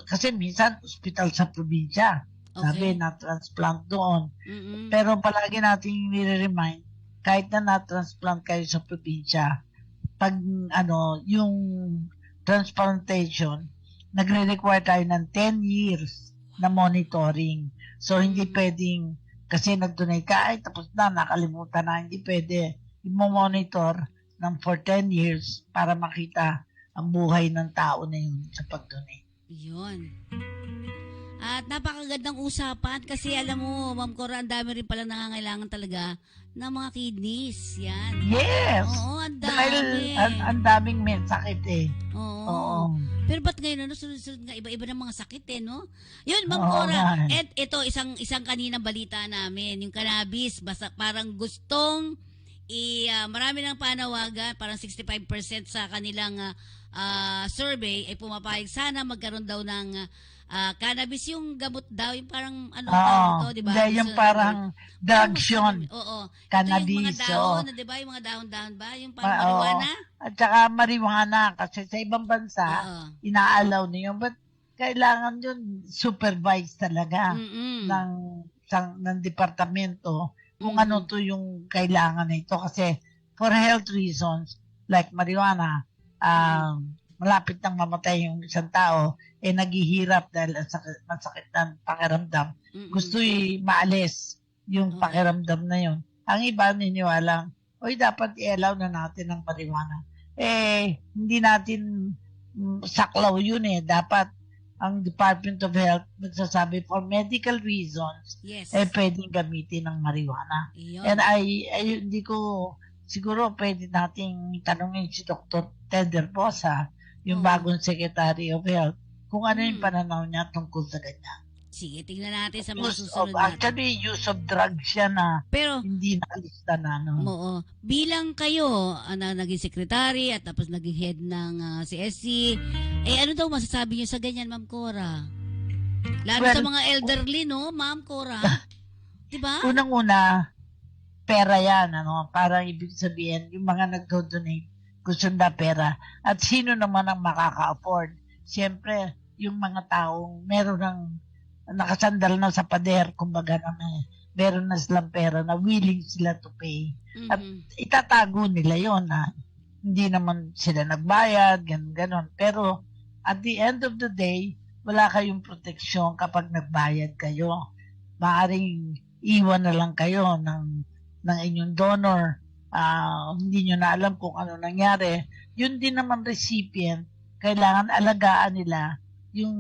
Kasi minsan, ospital sa probinsya. Sabi, na-transplant doon. Pero palagi natin nire-remind, kahit na na-transplant kayo sa probinsya, pag yung transplantation, nagre-require tayo ng 10 years na monitoring. So, hindi pwedeng, kasi nag-donate ka, tapos na, nakalimutan na, hindi pwede. I-monitor for 10 years para makita ang buhay ng tao na yun sa pag-donate. Yun. At napakagandang usapan kasi alam mo, Ma'am Cora, ang dami rin pala nangangailangan talaga ng mga kidneys. Yan. Yes! Oo, ang dami. Dahil ang daming may sakit eh. Oo. Pero ba't ngayon, sunod-sunod nga, iba-iba ng mga sakit eh, no? Yun, Ma'am Cora. At ito, isang kaninang balita namin, yung cannabis, basta parang gustong marami ng panawagan, parang 65% sa kanilang survey ay pumapayag sana magkaroon daw ng cannabis, yung gamot daw, yung parang to, di ba? Yung parang drugs yun. Oo. Cannabis. Ito yung mga dahon, di ba? Yung mga dahon-dahon ba? Yung parang marijuana? At saka marijuana kasi sa ibang bansa, inaalaw niyo. But kailangan yun supervised talaga ng departamento kung ano to yung kailangan nito. Kasi for health reasons, like marijuana, malapit nang mamatay yung isang tao, naghihirap dahil masakit ng pakiramdam. Gusto maalis yung pakiramdam na yun. Ang iba niniwalang, dapat i-allow na natin ang marijuana. Hindi natin saklaw yun eh. Dapat ang Department of Health magsasabi for medical reasons, pwedeng gamitin ng marijuana. And hindi ko siguro pwede nating tanungin si Dr. Tender Bosa, yung bagong Secretary of Health, kung ano yung pananaw niya tungkol sa ganyan. Sige, tingnan natin sa mga susunod natin. Actually, use of drugs siya na pero, hindi nakalista na. Oo. Bilang kayo, naging secretary at tapos naging head ng CSC, ano daw masasabi niyo sa ganyan, Ma'am Cora? Lalo sa mga elderly, no, Ma'am Cora? Diba? Unang-una, pera yan, Parang ibig sabihin, yung mga nag-donate, gusto na pera. At sino naman ang makaka-afford? Siyempre, yung mga taong meron ng nakasandal na sa pader, kumbaga na meron na silang pera na willing sila to pay. At itatago nila yon na hindi naman sila nagbayad, ganon. Pero at the end of the day, wala kayong proteksyon kapag nagbayad kayo. Maaring iwan na lang kayo ng inyong donor. Hindi nyo na alam kung ano nangyari. Yun din naman recipient, kailangan alagaan nila yung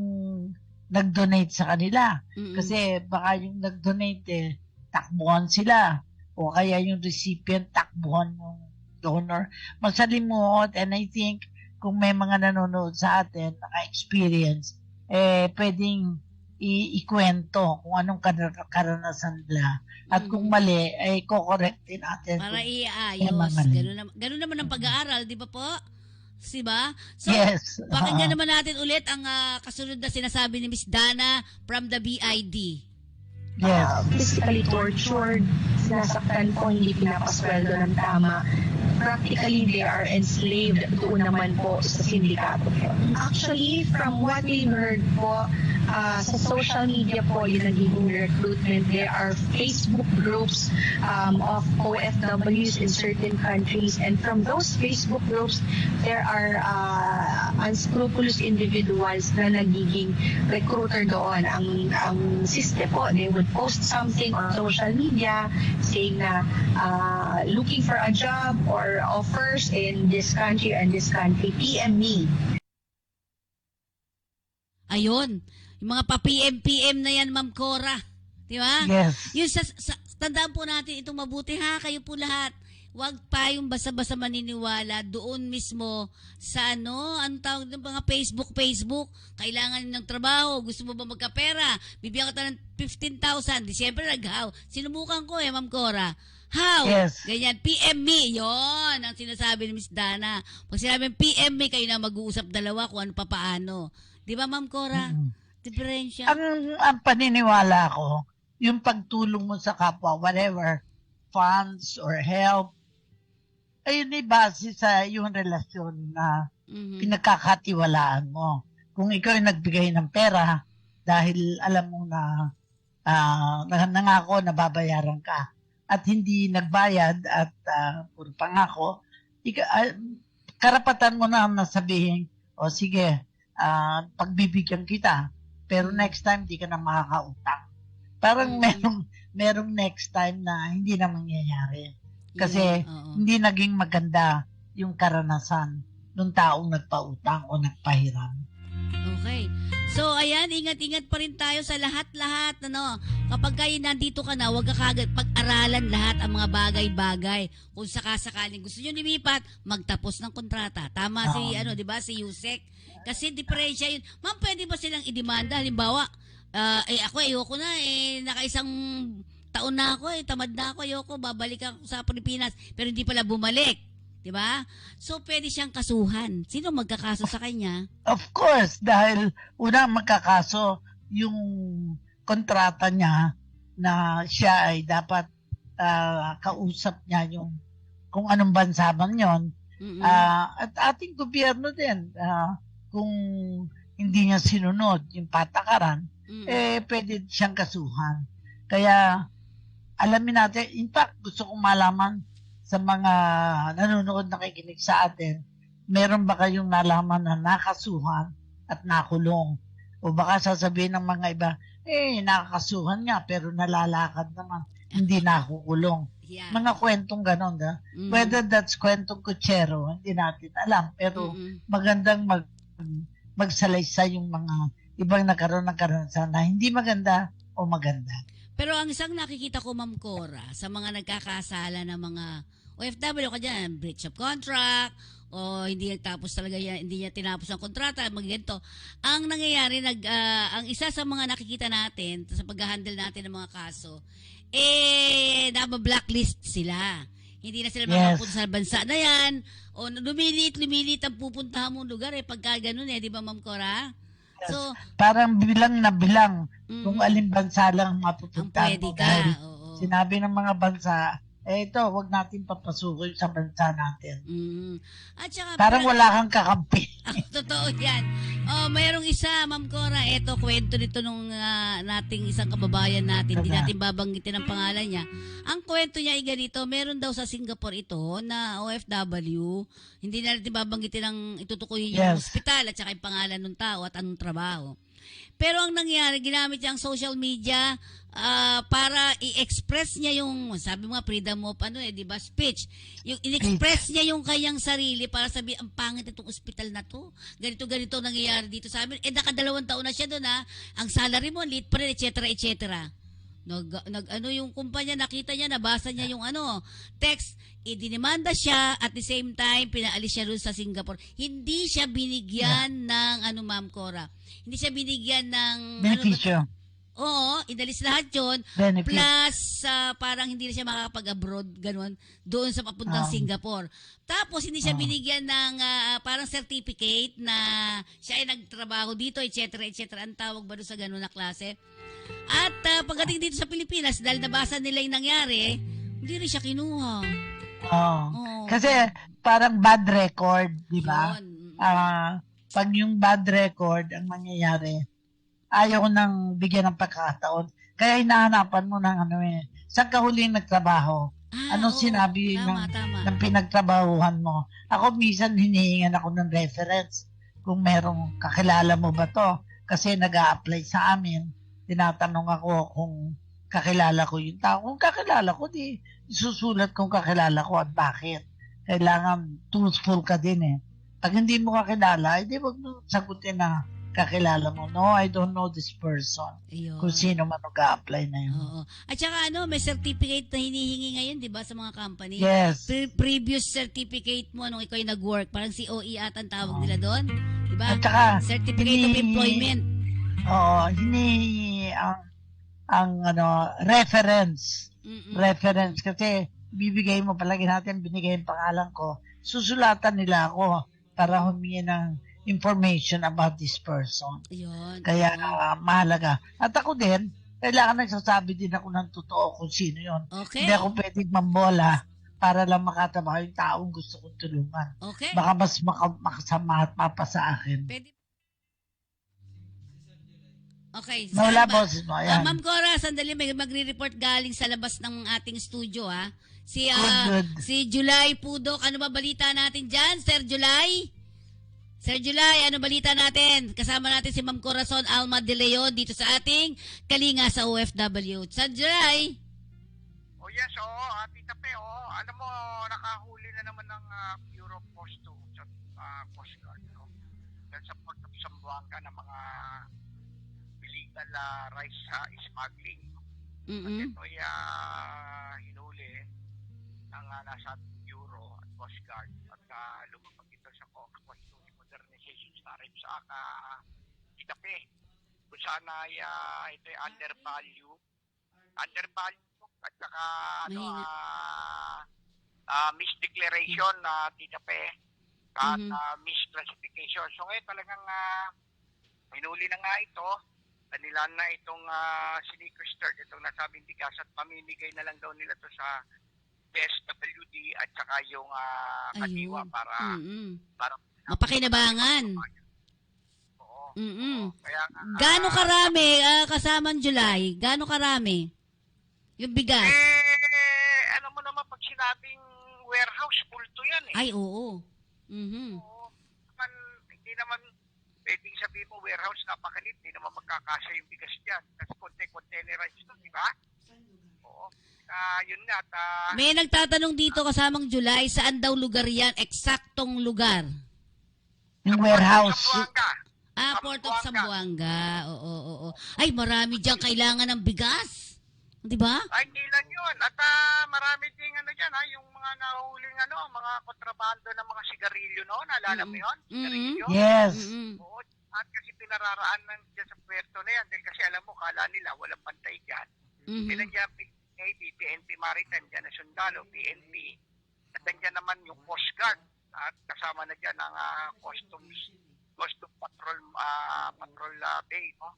nag-donate sa kanila. Kasi baka yung nag-donate, takbuhan sila. O kaya yung recipient, takbuhan yung donor. Masalimuot, and I think kung may mga nanonood sa atin, naka-experience, pwedeng ikwento kung anong karanasan nila. At kung mali, kokorektin natin. Para iayos. Ganun naman ang pag-aaral, di ba po? Diba? So, yes. Pakinggan naman natin ulit ang kasunod na sinasabi ni Miss Dana from the BID. Yes. Physically tortured, sinasaktan po, hindi pinapasweldo ng tama. Practically, they are enslaved doon naman po sa sindikato. Actually, from what we heard po, sa social media po, yung nagiging recruitment, there are Facebook groups of OFWs in certain countries. And from those Facebook groups, there are unscrupulous individuals na nagiging recruiter doon. Ang system po, they would post something on social media saying na looking for a job or offers in this country and this country, PM me. Ayun, yung mga pa-PM na yan, Ma'am Cora. Di ba? Yes. Yung tandaan po natin itong mabuti ha, kayo po lahat. Huwag pa yung basta-basta maniniwala doon mismo sa anong tawag ng mga Facebook. Kailangan ng trabaho, gusto mo ba magkapera? Bibigyan ka ng 15,000. Di siyempre nag-how. Sinubukan ko Ma'am Cora. How? Yes. Ganyan, PM me. Yon ang sinasabi ni Miss Dana. Pag sinabing PM me, kayo na mag-uusap dalawa kung ano pa paano. Di ba, Ma'am Cora? Diferensya. Ang paniniwala ko, yung pagtulong mo sa kapwa, whatever, funds or help, ayun ay base sa yung relasyon na pinagkakatiwalaan mo. Kung ikaw ay nagbigay ng pera dahil alam mo na nangako na babayaran ka at hindi nagbayad at puro pangako, karapatan mo na sabihin, o sige, pagbibigyan kita, pero next time di ka na makakautang. Parang merong next time na hindi na mangyayari. Kasi hindi naging maganda yung karanasan ng taong nagpautang o nagpahiram. Okay. So, ayan, ingat-ingat pa rin tayo sa lahat-lahat. Kapag kayo nandito ka na, huwag ka kagad pag-aralan lahat ang mga bagay-bagay. Kung sakasakaling gusto nyo lumipat, magtapos ng kontrata. Tama si, di ba, si Yusek. Kasi diferensya yun. Ma'am, pwede ba silang idemanda? Halimbawa, ako ayoko na, nakaisang taon na ako, tamad na ako, ayoko, babalik ako sa Pilipinas, pero hindi pala bumalik. Diba? So, pwede siyang kasuhan. Sino magkakaso sa kanya? Of course, dahil una magkakaso yung kontrata niya na siya ay dapat kausap niya yung kung anong bansa man yun. At ating gobyerno din, kung hindi niya sinunod yung patakaran, pwede siyang kasuhan. Kaya, alamin natin, in fact, gusto kong malaman sa mga nanonood na nakikinig sa atin, meron ba kayong nalaman na nakasuhan at nakulong? O baka sasabihin ng mga iba, nakakasuhan nga pero nalalakad naman, hindi nakukulong. Yeah. Mga kwentong ganon. Whether that's kwentong kutsero, hindi natin alam. Pero magandang magsalaysay yung mga ibang nagkaroon ng karanasan na hindi maganda o maganda. Pero ang isang nakikita ko, Ma'am Cora, sa mga nagkakasala ng mga OFW ka dyan, breach of contract, o hindi tapos talaga yan, hindi niya tinapos ang kontrata, magganto. Ang nangyayari, ang isa sa mga nakikita natin sa pag-handle natin ng mga kaso, naba-blacklist sila. Hindi na sila makapunta sa bansa na yan, o lumilit ang pupuntahan mong lugar, pagka ganun di ba, Ma'am Cora? Yes. So, parang bilang na bilang kung alin bansa lang mapupuntahan mo. Dahil sinabi ng mga bansa, ito, wag natin papasukin sa bansa natin. At saka, parang wala kang kakampi. Totoo yan. Mayroong isa, Ma'am Cora, ito, kwento nito nung nating isang kababayan natin, hindi natin babanggitin ang pangalan niya. Ang kwento niya ay ganito, meron daw sa Singapore ito na OFW, hindi na natin babanggitin ang itutukoy yung hospital at saka yung pangalan ng tao at anong trabaho. Pero ang nangyari, ginamit niya ang social media para i-express niya yung, sabi mo nga, freedom of di ba, speech. Yung in-express niya yung kanyang sarili para sabi, ang pangit itong ospital na to. Ganito nangyayari dito sa amin. Naka2 taon na siya doon Ang salary mo, liit pa rin, etc. Yung kumpanya, nakita niya, nabasa niya yung text, idinimanda siya, at the same time, pinaalis siya doon sa Singapore. Hindi siya binigyan ng, Ma'am Cora, hindi siya binigyan ng, benepisyo. Oo, inalis lahat yun. Benefit. Plus, parang hindi na siya makakapag-abroad, ganun, doon sa papuntang Singapore. Tapos, hindi siya binigyan ng parang certificate na siya ay nagtrabaho dito, etc. Ang tawag ba doon sa ganun na klase? At pagdating dito sa Pilipinas, dahil nabasa nila yung nangyari, hindi rin siya kinuha. Kasi parang bad record, di ba? Pag yung bad record ang mangyayari, ayaw nang bigyan ng pagkakataon. Kaya hinahanapan mo ng saan ka huling nagtrabaho? Anong sinabi ng pinagtrabahuhan mo? Ako minsan hinihingan ako ng reference. Kung merong kakilala mo ba to? Kasi nag-a-apply sa amin. Tinatanong ako kung kakilala ko yung tao. Kung kakilala ko, di isusulat kung kakilala ko at bakit. Kailangan truthful ka din Pag hindi mo kakilala, hindi wag mo sagutin na kakilala mo. No, I don't know this person. Ayun. Kung sino man mag-a-apply na yun. Oo. At saka may certificate na hinihingi ngayon, di ba, sa mga company? Yes. Previous certificate mo nung ikaw ay nag-work. Parang COE ata ang tawag nila doon. Di ba? At saka, Certificate of Employment. Oo, hinihingi ang reference. Reference. Kasi bibigay mo palagi natin, binigay yung pangalan ko. Susulatan nila ako para humingi ng information about this person. Yun. Kaya mahalaga. At ako din, kailangan nagsasabi din ako ng totoo kung sino yun. Okay. Hindi ako pwedeng mambola para lang makatabaho yung taong gusto kong tulungan. Okay. Baka mas makasama at mapa sa akin. Pwede. Okay. Nawala boses mo. Ayan. Ma'am Cora, sandali, may magre-report galing sa labas ng ating studio, ha? Good. Si July Pudok, ano ba balita natin dyan, Sir July? Sir July, ano balita natin? Kasama natin si Ma'am Corazon Alma de Leon dito sa ating Kalinga sa OFW. Sir July? Oh yes, Tita Pe, alam mo, nakahuli na naman ng Bureau of Customs at Coast Guard, no? Dahil sa pagkapsambuanga ng mga illegal rice smuggling. At ito ay hinuli ng nasa Bureau at Coast Guard at lumapag ito sa Customs Modernization Tariff sa Itape. Kung saan ay ito ay undervalue at saka misdeclaration na Itape at misclassification. So ngayon talagang hinuli na nga ito. Kanilan na itong sinikustard, itong nasabing bigas at pamimigay na lang daw nila to sa SWD at saka yung kadiwa para mapakinabangan. Oo. Kaya, Gaano karami, kasamang July? Gaano karami? Yung bigas? Ano mo naman pag sinabing warehouse, full to yan eh. Ay, oo. Oo. Hindi naman pwedeng sabihin mo warehouse, napakalit, hindi naman magkakasya yung bigas dyan. Kasi containerized to, di ba? Oo. Yun nga. May nagtatanong dito kasamang July, saan daw lugar yan? Eksaktong lugar. Yung warehouse. Port of Zamboanga. Oo. Ay, marami dyan kailangan ng bigas. Di ba? Ay, hindi lang yun. At marami ding dyan, yung mga nahuling mga kontrabando ng mga sigarilyo noon. Naalala mo yun? Sigarilyo? Yes. Oo. At kasi pinararaan dyan sa puerto na yan. Dahil kasi alam mo, kala nila walang bantay dyan. Sila dyan, Navy, PNP Maritime, dyan na sundalo, PNP. At dyan naman yung Coast Guard. At kasama na dyan ang Customs Patrol Bay, no?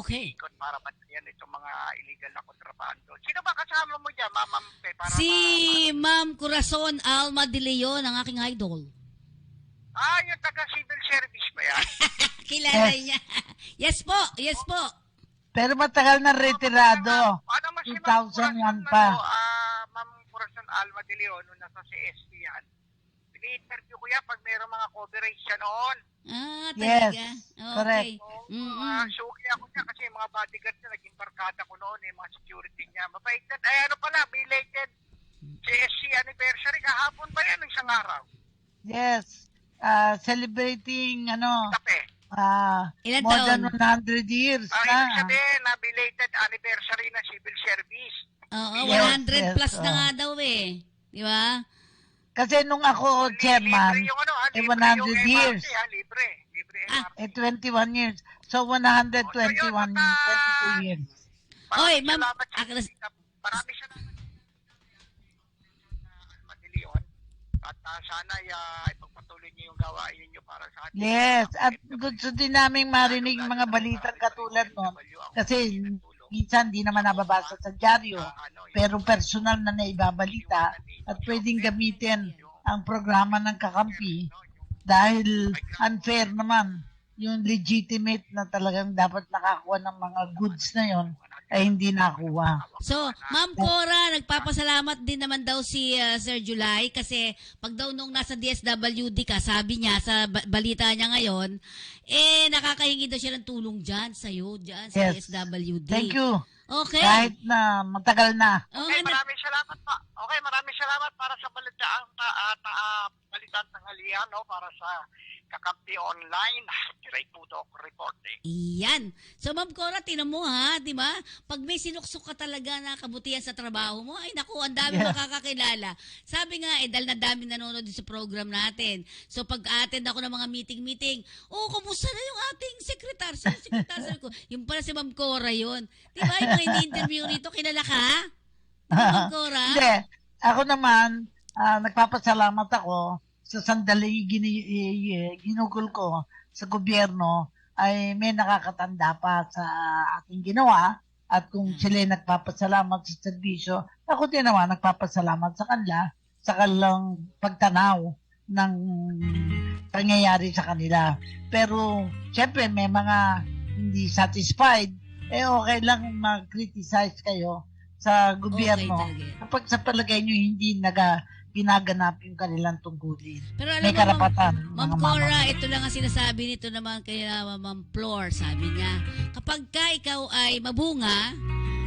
Okay. Ikot para bantayan itong mga illegal na kontrabando. Sino ba kasama mo dyan, Ma'am Pe? Si Ma'am Corazon Alma de Leon, ang aking idol. Yung taga-civil service ba yan? Kilala niya. Yes po. Pero matagal na retirado. 2001 pa. Ma'am Corazon Alma de Leon, nung nasa CSP yan, ini-interview ko yan pag mayroong mga coverage siya noon. Talaga? Yes, okay. correct. Suki ako niya kasi mga bodyguard niya, naging barkada ko noon, mga security niya. Mabait yan. Ay, belated CSC anniversary. Kahapon ba yan, isang araw? Yes. Celebrating, Tape. Ilan more taon? than 100 years Ibig na. sabihin na belated anniversary ng civil service. Oo, Yes, 100 yes, plus na nga daw eh. Di ba? Kasi nung ako chairman, Libre yung 100 yung years. MRT, libre MRT. 21 years. So, 121 years, 22 years. Oy, ma'am. Marami salamat. Madilion. At sana ipagpatuloy niyo yung gawain niyo para sa atin. Yes, at gusto din namin marinig mga balitang katulad nun. Kasi minsan di naman nababasa sa dyaryo, pero personal na naibabalita at pwedeng gamitin ang programa ng kakampi dahil unfair naman yung legitimate na talagang dapat nakakuha ng mga goods na yon ay hindi nakuha. So, Ma'am Cora, nagpapasalamat din naman daw si Sir July kasi pag daw nung nasa DSWD ka, sabi niya sa balita niya ngayon, nakakahingi daw siya ng tulong dyan sa'yo, dyan sa DSWD. Thank you. Okay. Kahit na matagal na. Okay, maraming salamat pa. Okay, maraming salamat para sa balitaan tanghalian, no, para sa Kakampi Online, Ray Pudok reporting. Iyan. So, Ma'am Cora, tinan mo ha, di ba? Pag may sinuksok ka talaga na kabutihan sa trabaho mo, ay naku, ang dami makakakilala. Sabi nga, dahil na dami nanonood sa program natin. So, pag attend ako ng mga meeting, kumusta na yung ating sekretary? Sabi ko, yung pala si Ma'am Cora yun. Di ba, yung mga interview rito, kilala ka? Ma'am Cora? Hindi. Ako naman, nagpapasalamat ako sa sandali ginugol ko sa gobyerno ay may nakakatanda pa sa ating ginawa at kung sila nagpapasalamat sa serbisyo, ako din naman nagpapasalamat sa kanila sa kanilang pagtanaw ng pangyayari sa kanila. Pero syempre may mga hindi satisfied, okay lang mag-criticize kayo sa gobyerno kapag sa palagay nyo hindi ginaganap yung kanilang tungkulin. Pero alam may mo, karapatan. Ma'am Cora, ito lang ang sinasabi nito naman kay Ma'am Flor, sabi niya, kapag ikaw ay mabunga,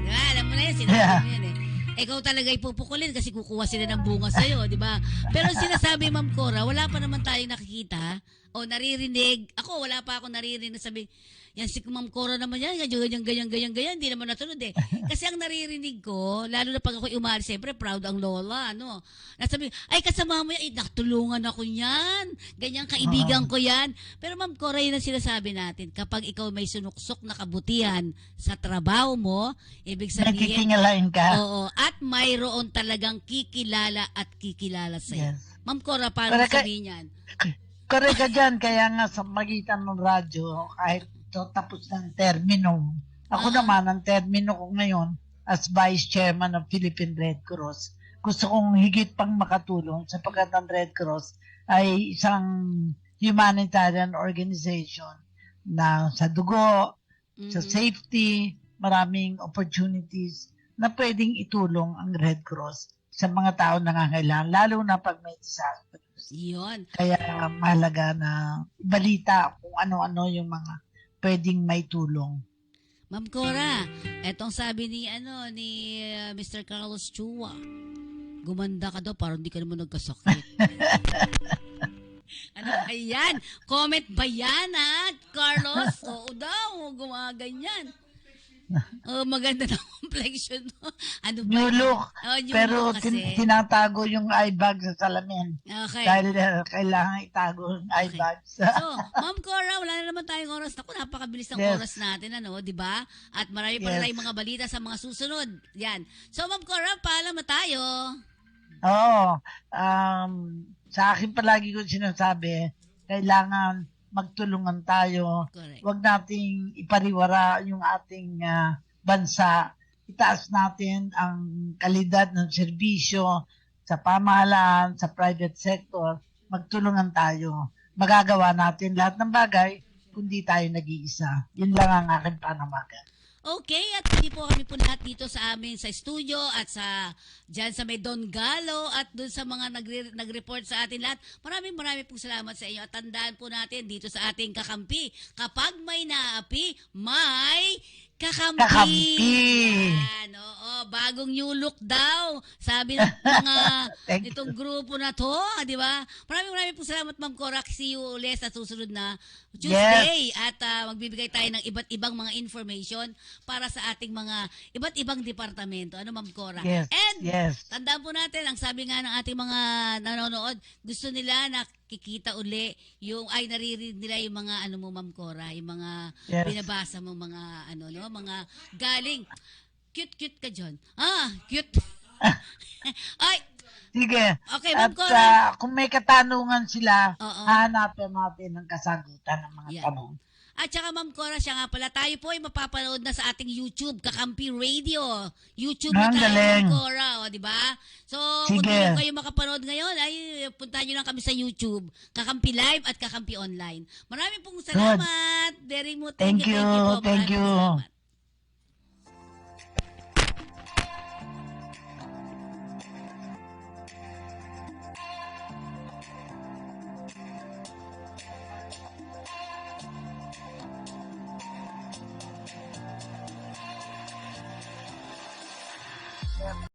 diba, alam mo na yun, sinasabi mo yun ikaw talaga ipupukulin kasi kukuha sila ng bunga sa'yo, di ba? Pero sinasabi, Ma'am Cora, wala pa naman tayong nakikita o naririnig. Ako, wala pa ako naririnig na sabi, yan si Ma'am Cora naman yan, ganyan, hindi naman natunod eh. Kasi ang naririnig ko, lalo na pag ako umalis, siyempre proud ang lola, ano. Nasabi, ay kasama mo yan, nakatulungan ako yan, ganyan kaibigan ko yan. Pero Ma'am Cora, yun ang sinasabi natin, kapag ikaw may sunuksok na kabutihan sa trabaho mo, ibig sabihin, nakikingalain ka. Oo, at mayroon talagang kikilala at kikilala sa'yo. Yes. Ma'am Cora, paano sabihin yan? Correct ka dyan, kaya nga sa magitan ng radyo, kahit tapos ng termino. Ako naman, ang termino ko ngayon as Vice Chairman ng Philippine Red Cross, gusto kong higit pang makatulong sapagkat ang Red Cross ay isang humanitarian organization na sa dugo, sa safety, maraming opportunities na pwedeng itulong ang Red Cross sa mga tao nangangailangan, lalo na pag may disaster. Yun. Kaya mahalaga na balita kung ano-ano yung mga pwedeng may tulong. Ma'am Cora, etong sabi ni Mr. Carlos Chua, gumanda ka daw parang hindi ka naman nagkasakit. Ano ba yan? Comment ba yan, Carlos? Oo daw, gumaganyan. Maganda na complexion mo. Ano ba? New look. New pero look kasi. tinatago yung eye bag sa salamin. Okay. Dahil kailangan itago yung eye bag. So, Ma'am Cora, wala na naman tayong oras. Naku, napakabilis ng oras natin, di ba? At marami pa tayong mga balita sa mga susunod. Yan. So, Ma'am Cora, paalam na tayo. Oo. Sa akin palagi ko sinasabi, kailangan magtulungan tayo. Correct. Huwag nating ipariwara yung ating bansa. Itaas natin ang kalidad ng serbisyo sa pamahalaan, sa private sector. Magtulungan tayo. Magagawa natin lahat ng bagay kundi tayo nag-iisa. Yun lang ang aking panamagan. Okay, at hindi po kami po lahat dito sa amin sa studio at dyan sa may Don Galo at dun sa mga nag-report sa atin lahat. Maraming pong salamat sa inyo at tandaan po natin dito sa ating kakampi. Kapag may naapi, may kakampi. Yan, bagong new look daw. Sabi ng mga itong grupo na to, di ba? Maraming pong salamat, Ma'am Cora. See you ulit sa susunod na Tuesday. Yes. At magbibigay tayo ng iba't ibang mga information para sa ating mga iba't ibang departamento. Ano, Ma'am Cora? Yes. And tandaan po natin, ang sabi nga ng ating mga nanonood, gusto nila na kikita uli naririnig nila yung mga mo, Ma'am Cora, yung mga binabasa mo, mga mga galing. Cute ka, John. Cute. Ay, sige. Okay, Ma'am At Cora. kung may katanungan sila, hanapin natin ang kasagutan ng mga tanong. At saka, Ma'am Cora, siya nga pala, tayo po ay mapapanood na sa ating YouTube, Kakampi Radio. YouTube na tayo, Ma'am Cora, di ba? So, kung hindi kayo makapanood ngayon, ay punta nyo lang kami sa YouTube, Kakampi Live at Kakampi Online. Maraming pong salamat. Very much. Thank you. Thank you. Salamat.